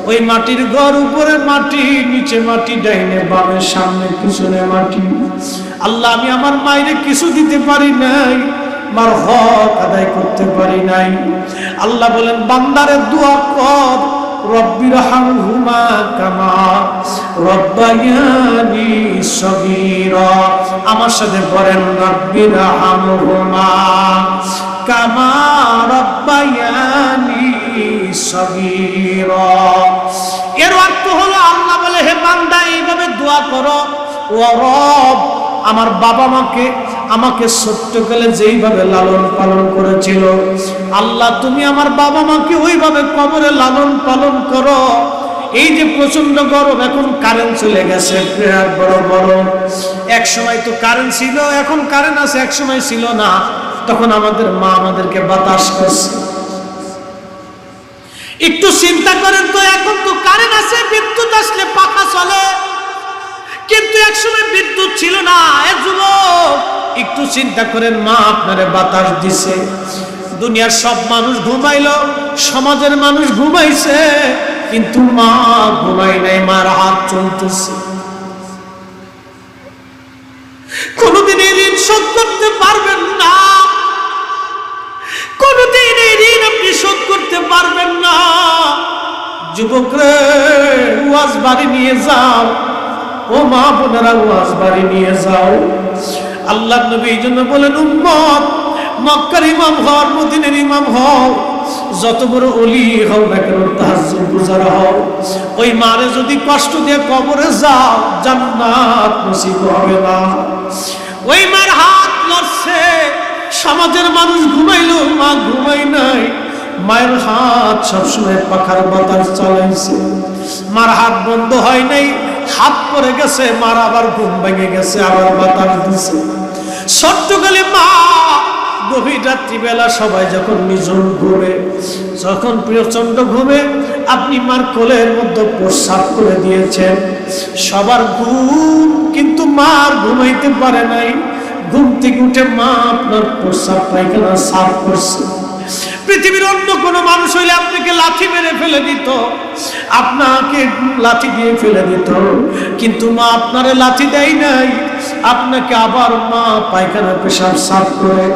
ওই মাটির ঘর, উপরে মাটি, নিচে মাটি, ডাইনে বামে সামনে পিছনে মাটি, আল্লাহ আমি আমার মায়ের কিছু দিতে পারি নাই, আমার হক আদায় করতে পারি নাই। আল্লাহ বলেন, বান্দারে দোয়া কর, রব্বির হামহুমা কামা রব্বায়ানি সগীরা। আমার সাথে পড়েন, রব্বির হামহুমা কামা রব্বায়ানি সগীরা। এর অর্থ হলো, আল্লাহ বলে, হে বান্দা এইভাবে দোয়া করো, ও রব আমার বাবা মাকে আমাকে ছোট্টকালে যেইভাবে লালন পালন করেছিল, আল্লাহ তুমি আমার বাবা মাকে ওইভাবে কবরে লালন পালন করো। এই যে প্রচন্ড গরম, এখন কারেন্ট চলে গেছে, বিরাট বড় গরম। এক সময় তো কারেন্ট ছিল, এখন কারেন্ট আছে, এক সময় ছিল না। তখন আমাদের মা আমাদেরকে বাতাস করছে। একটু চিন্তা করেন তো, এখন তো কারেন্ট আছে, বিদ্যুৎ আসলে পাখা চলে, কিন্তু একসময় বিদ্যুৎ ছিল না। যুবক একটু চিন্তা করেন, মা আপনারে বাতাস দিছে, দুনিয়ার সব মানুষ ঘুমাইলো, সমাজের মানুষ ঘুমাইছে, কিন্তু মা ঘুমাই নাই, মার হাত চলতেছে। কোনদিন এই ঋণ শোধ করতে পারবেন না, কোনদিন এই ঋণ আপনি শোধ করতে পারবেন না। যুবক রে, ওয়াজ বাড়ি নিয়ে যাও, ও মা বোনেরা ওয়াজ বাড়ি নিয়ে যাও। আল্লাহ নবী এই জন্য বলেন, উম্মত মক্কার ইমাম হও, মদিনার ইমাম হও, যত বড় ওলি হও না কেন, তাহাজ্জুদ গুজার হও, ওই মারে যদি কষ্ট দিয়ে কবরে যাও, জান্নাত নসিব হবে না। ওই মার হাত লড়ছে, সমাজের মানুষ ঘুমাইলো, মা ঘুমাই নাই, মায়ের হাত সবসময় পাখার বাতাস চালাইছে, মার হাত বন্ধ হয় নাই, হাত পড়ে গেছে, মার আবার ঘুম ভেঙে গেছে, আবার বাতাস দিছে। ছোট্টকালে মা গভীর রাত্রিবেলা সবাই যখন নিঝুম ঘুমে, যখন প্রচন্ড ঘুমে, আপনি মার কোলের মধ্যে প্রস্রাব করে দিয়েছেন, সবার ঘুম, কিন্তু মার ঘুমাইতে পারে নাই। ঘুম থেকে উঠে মা আপনার প্রস্রাব পায়খানা সাফ করছে। পৃথিবীর অন্য কোনো মানুষ হইলে আপনাকে লাঠি মেরে ফেলে দিত, আপনাকে লাঠি দিয়ে ফেলে দিত, কিন্তু মা আপনারে লাঠি দেয় নাই, আপনাকে আবার মা পায়খানা পেশাব সাফ করে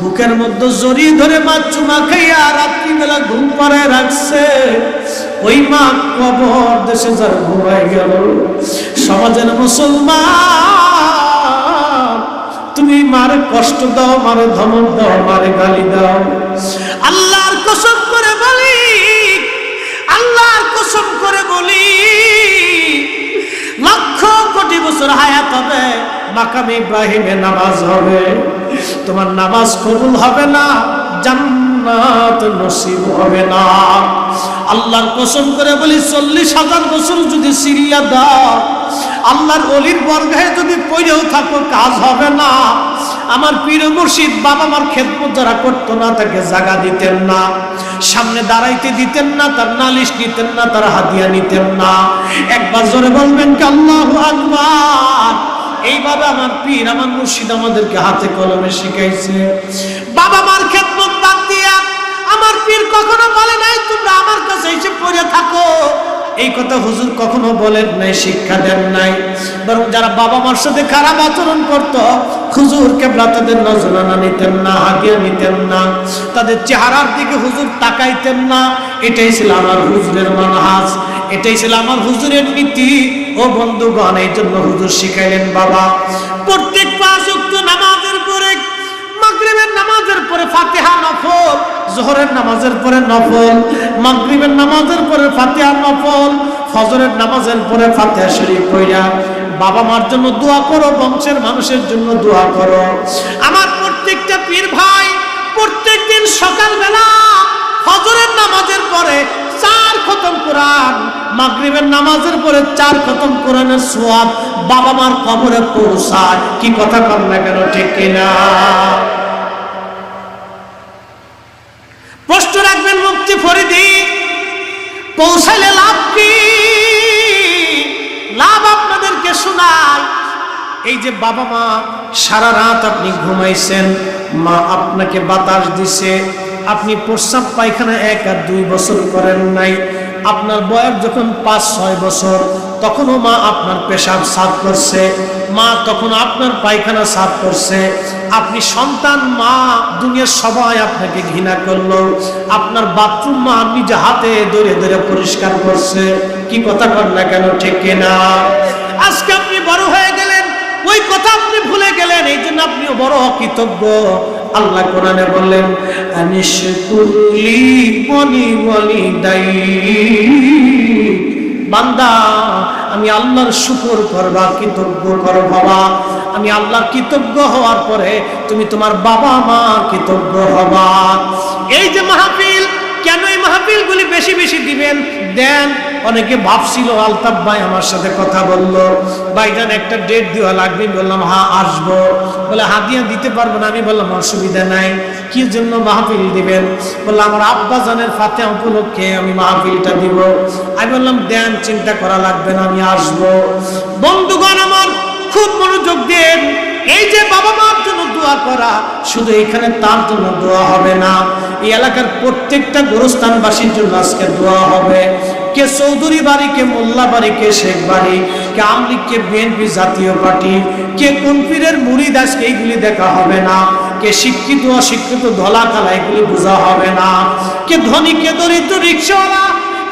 বুকের মধ্যে জড়িয়ে ধরে মা চুমা খাইয়া রাত্রিবেলা ঘুম পাড়ায় রাখছে। ওই মা কবর দেশে যার ঘুমাই গেল। সমাজের মুসলমান, তুমি মারে কষ্ট দাও, মারে ধমক দাও, মারে গালি দাও, আল্লাহর কসম করে বলি, আল্লাহর কসম করে বলি, লক্ষ কোটি বছর হায়াত হবে, মাকামে ইব্রাহিমে নামাজ হবে, তোমার নামাজ কবুল হবে না, জান্নাত নসিব হবে না। আল্লাহর কসম করে বলি, 40,000 বছর যদি সিরিয়া দাও, আল্লাহর অলির বর্গায় যদি পড়েও থাকো, কাজ হবে না। আমার পীর মুর্শিদ বাবা মার খেদমত যারা করতো না, তাকে জায়গা দিতেন না, সামনে দাঁড়াইতে দিতেন না, তার নালিশ নিতেন না, তার হাদিয়া নিতেন না। একবার জোরে বলবেন কি আল্লাহু আকবার। এইভাবে আমার পীর আমার মুর্শিদ আমাদেরকে হাতে কলমে শিখাইছে। বাবা মার খেদমত বাদ দিয়া আমার পীর কখনো বলে নাই তোমরা আমার কাছে এসে পড়ে থাকো, এই কথা হুজুর কখনো বলেন নাই, শিক্ষা দেন নাই। বরং যারা বাবা মার সাথে খারাপ আচরণ করত, হুজুর কেবলা তাদের নজরানা নিতেন না, হাদিয়া নিতেন না, তাদের চেহারার দিকে হুজুর তাকাইতেন না। এটাই ছিল আমার হুজুরের মানহাজ, এটাই ছিল আমার হুজুরের নীতি। ও বন্ধুগণ, এই জন্য হুজুর শিখাইলেন, বাবা প্রত্যেক 5 ওয়াক্ত নামাজের পরে, মাগরিবের নামাজের পরে ফাতিহা নফল, জোহরের নামাজের পরে নফল, মাগরিবের নামাজের পরে ফাতিহা নফল, ফজরের নামাজের পরে ফাতিহা শরীফ পড়া বাবা মার জন্য দোয়া করো, বংশের মানুষের জন্য দোয়া করো। আমার প্রত্যেকটা পীর ভাই প্রত্যেকদিন সকালবেলা ফজরের নামাজের পরে 4 খতম কোরআন, মাগরিবের নামাজের পরে 4 খতম কোরআনের সওয়াব বাবা মার কবরে পৌঁছায়। কি কথা কম না কেন, ঠিক কিনা? প্রশ্ন রাখবেন মুফতি ফরিদি, পৌঁছাইলে লাভ কি? লাভ আপনাদেরকে শোনাই। এই যে বাবা মা সারা রাত আপনি ঘুমাইছেন, মা আপনাকে বাতাস দিছে, আপনি প্রস্রাব পায়খানা 1 আর 2 বছর করেন নাই, আপনার বয়স যখন 5-6 বছর তখনও মা আপনার পেশাব সাফ করছে, মা তখন আপনার পায়খানা সাফ করছে। আপনি সন্তান, মা দুনিয়ার সবাই আপনাকে ঘৃণা করলো, আপনার বাথরুম মা নিজে হাতে ধরে ধরে পরিষ্কার করছে। কি কথা কর না কেন, ঠিক কিনা? আজকে আপনি বড় হয়ে গেলেন, ওই কথা আপনি ভুলে গেলেন, এই জন্য আপনিও বড় অকৃতজ্ঞ। আল্লাহ কোরআনে বললেন আনিশকুরলি ওয়ালিদাই, বান্দা আমি আল্লাহর শুকর করবা, কৃতজ্ঞ করো বাবা। আমি আল্লাহর কৃতজ্ঞ হওয়ার পরে তুমি তোমার বাবা মা কৃতজ্ঞ হবা। এই যে মাহফিল, কেন এই মাহফিলগুলি বেশি বেশি দিবেন, দেন। অনেকে ভাবছিল আলতাফ ভাই আমার সাথে কথা বললো, ভাইজান একটা ডেট দেওয়া লাগবে। বললাম হ্যাঁ আসবো। বলে হাদিয়া দিতে পারবো না। আমি বললাম অসুবিধা নাই। কি জন্য মাহফিল দিবেন? বললাম আমার আব্বা জানের ফাতিহা উপলক্ষে আমি মাহফিলটা দিব। আমি বললাম দেন, চিন্তা করা লাগবে না, আমি আসবো। বন্ধুগণ আমার খুব মনোযোগ দেন। এই যে বাবা মার জন্য দোয়া করা, শুধু এখানে তার জন্য দোয়া হবে না, এই এলাকার প্রত্যেকটা গোরস্থানবাসীর জন্য আজকে দোয়া হবে। কে চৌধুরী বাড়ি, কে মোল্লা বাড়ি, কে শেখ বাড়ি, কে আওয়ামী লীগ, কে বিএনপি জাতীয় পার্টি, কে কোন পীরের মুরিদ, আজকে এইগুলি দেখা হবে না। কে শিক্ষিত অশিক্ষিত ধলা কালা, এগুলি বোঝা হবে না। কে ধনী, কে দরিদ্র, রিক্সাওয়ালা,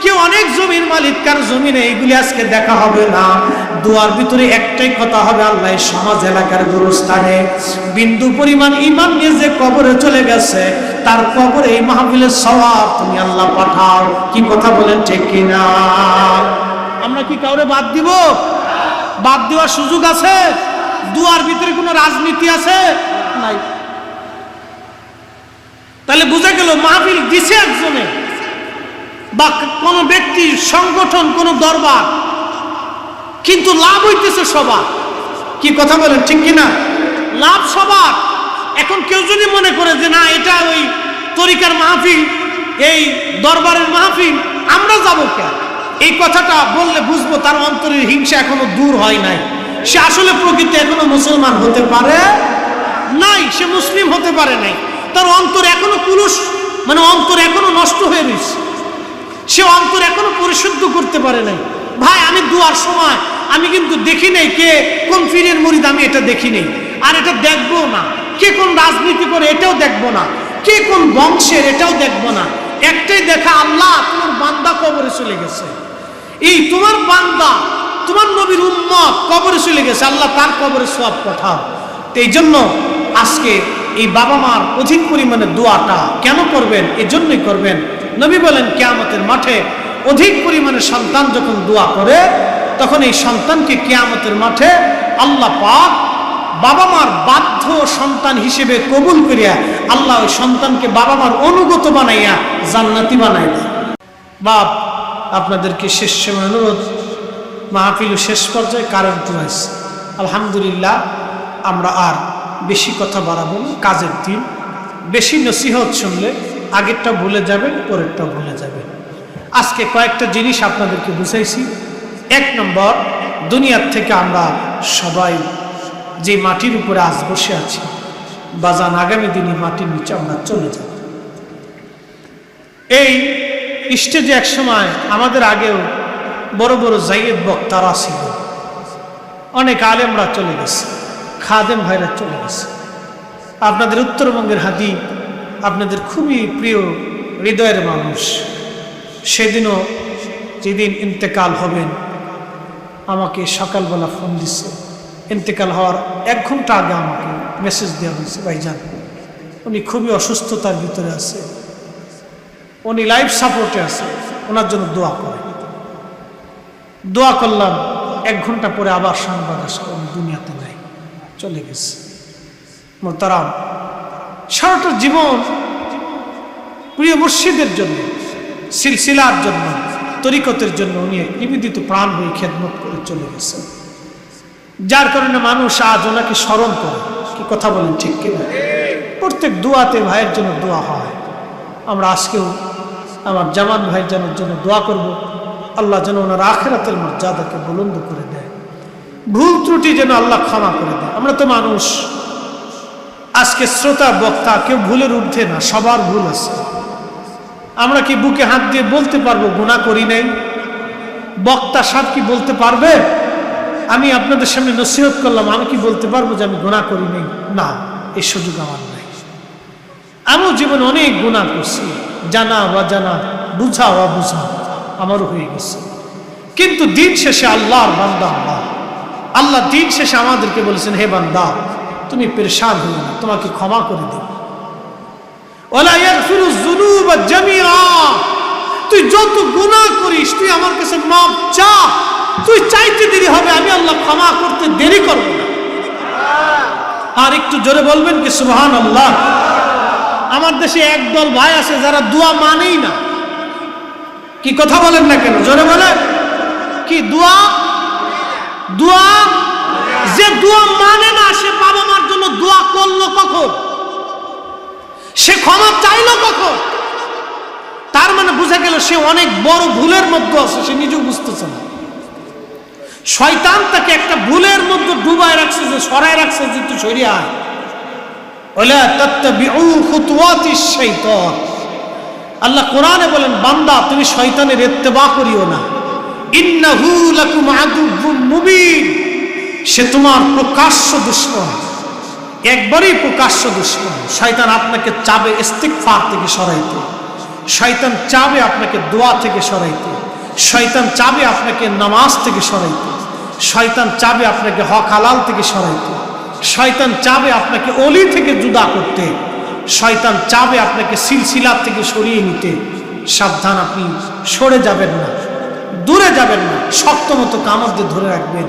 কে অনেক জমির মালিক, কার জমিনে, এইগুলি আজকে দেখা হবে না। দোয়ার ভিতরে একটাই কথা হবে, আল্লাহ সমাজ এলাকার গোরস্থানে বিন্দু পরিমাণ ঈমান নিয়ে যে কবরে চলে গেছে, তার কবরে এই মাহফিলের সওয়াব তুমি আল্লাহ পাঠাও। কি কথা বলেন, ঠিক কিনা? আমরা কি কাউরে বাদ দিব? বাদ দেওয়ার সুযোগ আছে? দোয়ার ভিতরে কোনো রাজনীতি আছে? নাই। তাহলে বুঝা গেল মাহফিল দিছে একজনে, বা কোনো ব্যক্তি, সংগঠন, কোনো দরবার, কিন্তু লাভ হইতেছে সবার। কি কথা বলেন, ঠিক কিনা? লাভ সবার। এখন কেউ যদি মনে করে যে না এটা ওই তরিকার মাহফিল, এই দরবারের মাহফিল, আমরা যাবো কেন, এই কথাটা বললে বুঝবো তার অন্তরের হিংসা এখনো দূর হয় নাই। সে আসলে প্রকৃত এখনো মুসলমান হতে পারে নাই, সে মুসলিম হতে পারে নাই। তার অন্তর এখনো পুরুষ, মানে অন্তর এখনো নষ্ট হয়ে রয়েছে, সে অন্তর এখনো পরিশুদ্ধ করতে পারে নাই। ভাই আমি দুয়ার সময় আমি কিন্তু দেখি নাই কে কোন পীরের মুরিদ, আমি এটা দেখি নাই, আর এটা দেখবো না। কে কোন রাজনীতি করে এটাও দেখবো না, কে কোন বংশের এটাও দেখবো না। একটাই দেখা, আল্লাহ তোমার বান্দা কবরে চলে গেছে, এই তোমার বান্দা, তোমার নবীর উম্মত কবরে চলে গেছে, আল্লাহ তার কবরে সওয়াব পাঠাও। তো এই জন্য আজকে এই বাবা মার অধিক পরিমাণে দোয়াটা কেন করবেন? এই জন্যই করবেন। নবী বলেন কিয়ামতের মাঠে অধিক পরিমাণে সন্তান যখন দোয়া করে, তখন এই সন্তানকে কিয়ামতের মাঠে আল্লাহ পাক বাবা মার বাধ্য সন্তান হিসেবে কবুল করিয়া আল্লাহ ওই সন্তানকে বাবা মার অনুগত বানাইয়া জান্নাতি বানাই দেয়। বাপ আপনাদেরকে শেষ সময় অনুরোধ, মাহফিল শেষ পর্যায়ে কারেন্ট রয়েছে, আলহামদুলিল্লাহ। আমরা আর বেশি কথা বাড়াবো না, কাজের দিন। বেশি নসিহত শুনলে আগেরটা ভুলে যাবেন, পরেরটা ভুলে যাবেন। আজকে কয়েকটা জিনিস আপনাদেরকে বুঝাইছি। 1 নম্বর, দুনিয়ার থেকে আমরা সবাই যে মাটির উপরে আজ বসে আছি, বাজান আগামী দিনে মাটির নিচে আমরা চলে যাব। এই স্টেজে এক সময় আমাদের আগেও বড় বড় জায়েদ বক্তারা ছিল, অনেক আলেমরা চলে গেছে, খাদেম ভাইরা চলে গেছে। আপনাদের উত্তরবঙ্গের হাদিব, আপনাদের খুবই প্রিয় হৃদয়ের মানুষ, সেদিনও যেদিন ইন্তেকাল হবেন আমাকে সকালবেলা ফোন দিচ্ছে। ইন্তেকাল হওয়ার 1 ঘন্টা আগে আমাকে মেসেজ দেওয়া হয়েছে, ভাইজান উনি খুবই অসুস্থতার ভিতরে আছে, উনি লাইফ সাপোর্টে আছে, ওনার জন্য দোয়া করে। দোয়া করলাম, 1 ঘন্টা পরে আবার সংবাদ আসলো উনি দুনিয়াতে নাই, চলে গেছে। মোহতারাম, সারাটা জীবন প্রিয় মুর্শিদের জন্য, সিলসিলার জন্য, তরিকতের জন্য উনি নিবেদিত প্রাণ হয়ে খেদমত করে চলে গেছে। যার কারণে মানুষ আজ ওনাকে স্মরণ করে। কি কথা বলেন, ঠিক কিনা? প্রত্যেক দোয়াতে ভাইয়ের জন্য দোয়া হয়। আমরা আজকেও আমার জামান ভাইয়ের জন্য দোয়া করব, আল্লাহ যেন ওনার আখিরাতের মর্যাদাকে বুলন্দ করে দেয়, ভুল ত্রুটি যেন আল্লাহ ক্ষমা করে দেয়। আমরা তো মানুষ, আজকে শ্রোতা বক্তা কেউ ভুলের ঊর্ধ্বে না, সবার ভুল আছে। আমরা কি বুকে হাত দিয়ে বলতে পারবো গুনাহ করি নাই? বক্তা সাহেব কি বলতে পারবে? আমি আপনাদের সামনে নসিহত করলাম, আমি কি বলতে পারবো যে আমি গুনাহ করি নাই? না, এই সুযোগ আমার নাই। আমিও জীবনে অনেক গুনাহ করছি, জানা বা জানা, বুঝা বা বুঝা আমারও হয়ে গেছে। কিন্তু দিন শেষে আল্লাহর বান্দা আল্লাহ দিন শেষে আমাদেরকে বলেছেন, হে বান্দা তুমি পেরেশান হও না, তোমাকে ক্ষমা করে দেব। ওয়ালা ইয়াগফিরু যুনুবা জামিআ, তুই যত গুনাহ করিস তুই আমার কাছে মাপ চা, তুই চাইতে দেরি হবে, আমি আল্লাহ ক্ষমা করতে দেরি করব না। আর একটু জোরে বলবেন কি সুবহানাল্লাহ? আমার দেশে একদল ভাই আছে যারা দোয়া মানেই না। কি কথা বলেন না কেন? জোরে বলেন। কি দোয়া? দোয়া যে দোয়া মানে না, সে বাবা মার জন্য দোয়া করলো কখন? সে ক্ষমা চাইলো কখন? তার মানে বুঝা গেল সে অনেক বড় ভুলের মধ্যে আছে, সে নিজেও বুঝতেছে না। শয়তান তাকে একটা ভুলের মধ্যে ডুবায় রাখছে, যে সরায় রাখছে যে তুই সরিয়ে আয়। ওয়ালা তাত্তাবিউ খুতুওয়াতিশ শাইতান, আল্লাহ কোরআনে বলেন, বান্দা তুমি শয়তানের ইত্তেবা করিও না। ইন্নাহু লাকুম আদুউম মুবিন, সে তোমার প্রকাশ্য দুশমন, একবারই প্রকাশ্য দুশমন। শয়তান আপনাকে চাবে ইস্তিগফার থেকে সরাইতে, শয়তান চাবে আপনাকে দোয়া থেকে সরাইতে, শয়তান চাবে আপনাকে নামাজ থেকে সরাইতে, শয়তান চাবে আপনাকে হক হালাল থেকে সরাইতে, শয়তান চাবে আপনাকে অলি থেকে জুদা করতে, শয়তান চাবে আপনাকে সিলসিলার থেকে সরিয়ে নিতে। সাবধান, আপনি সরে যাবেন না, দূরে যাবেন না, শক্ত মতো কামড় দিয়ে ধরে রাখবেন।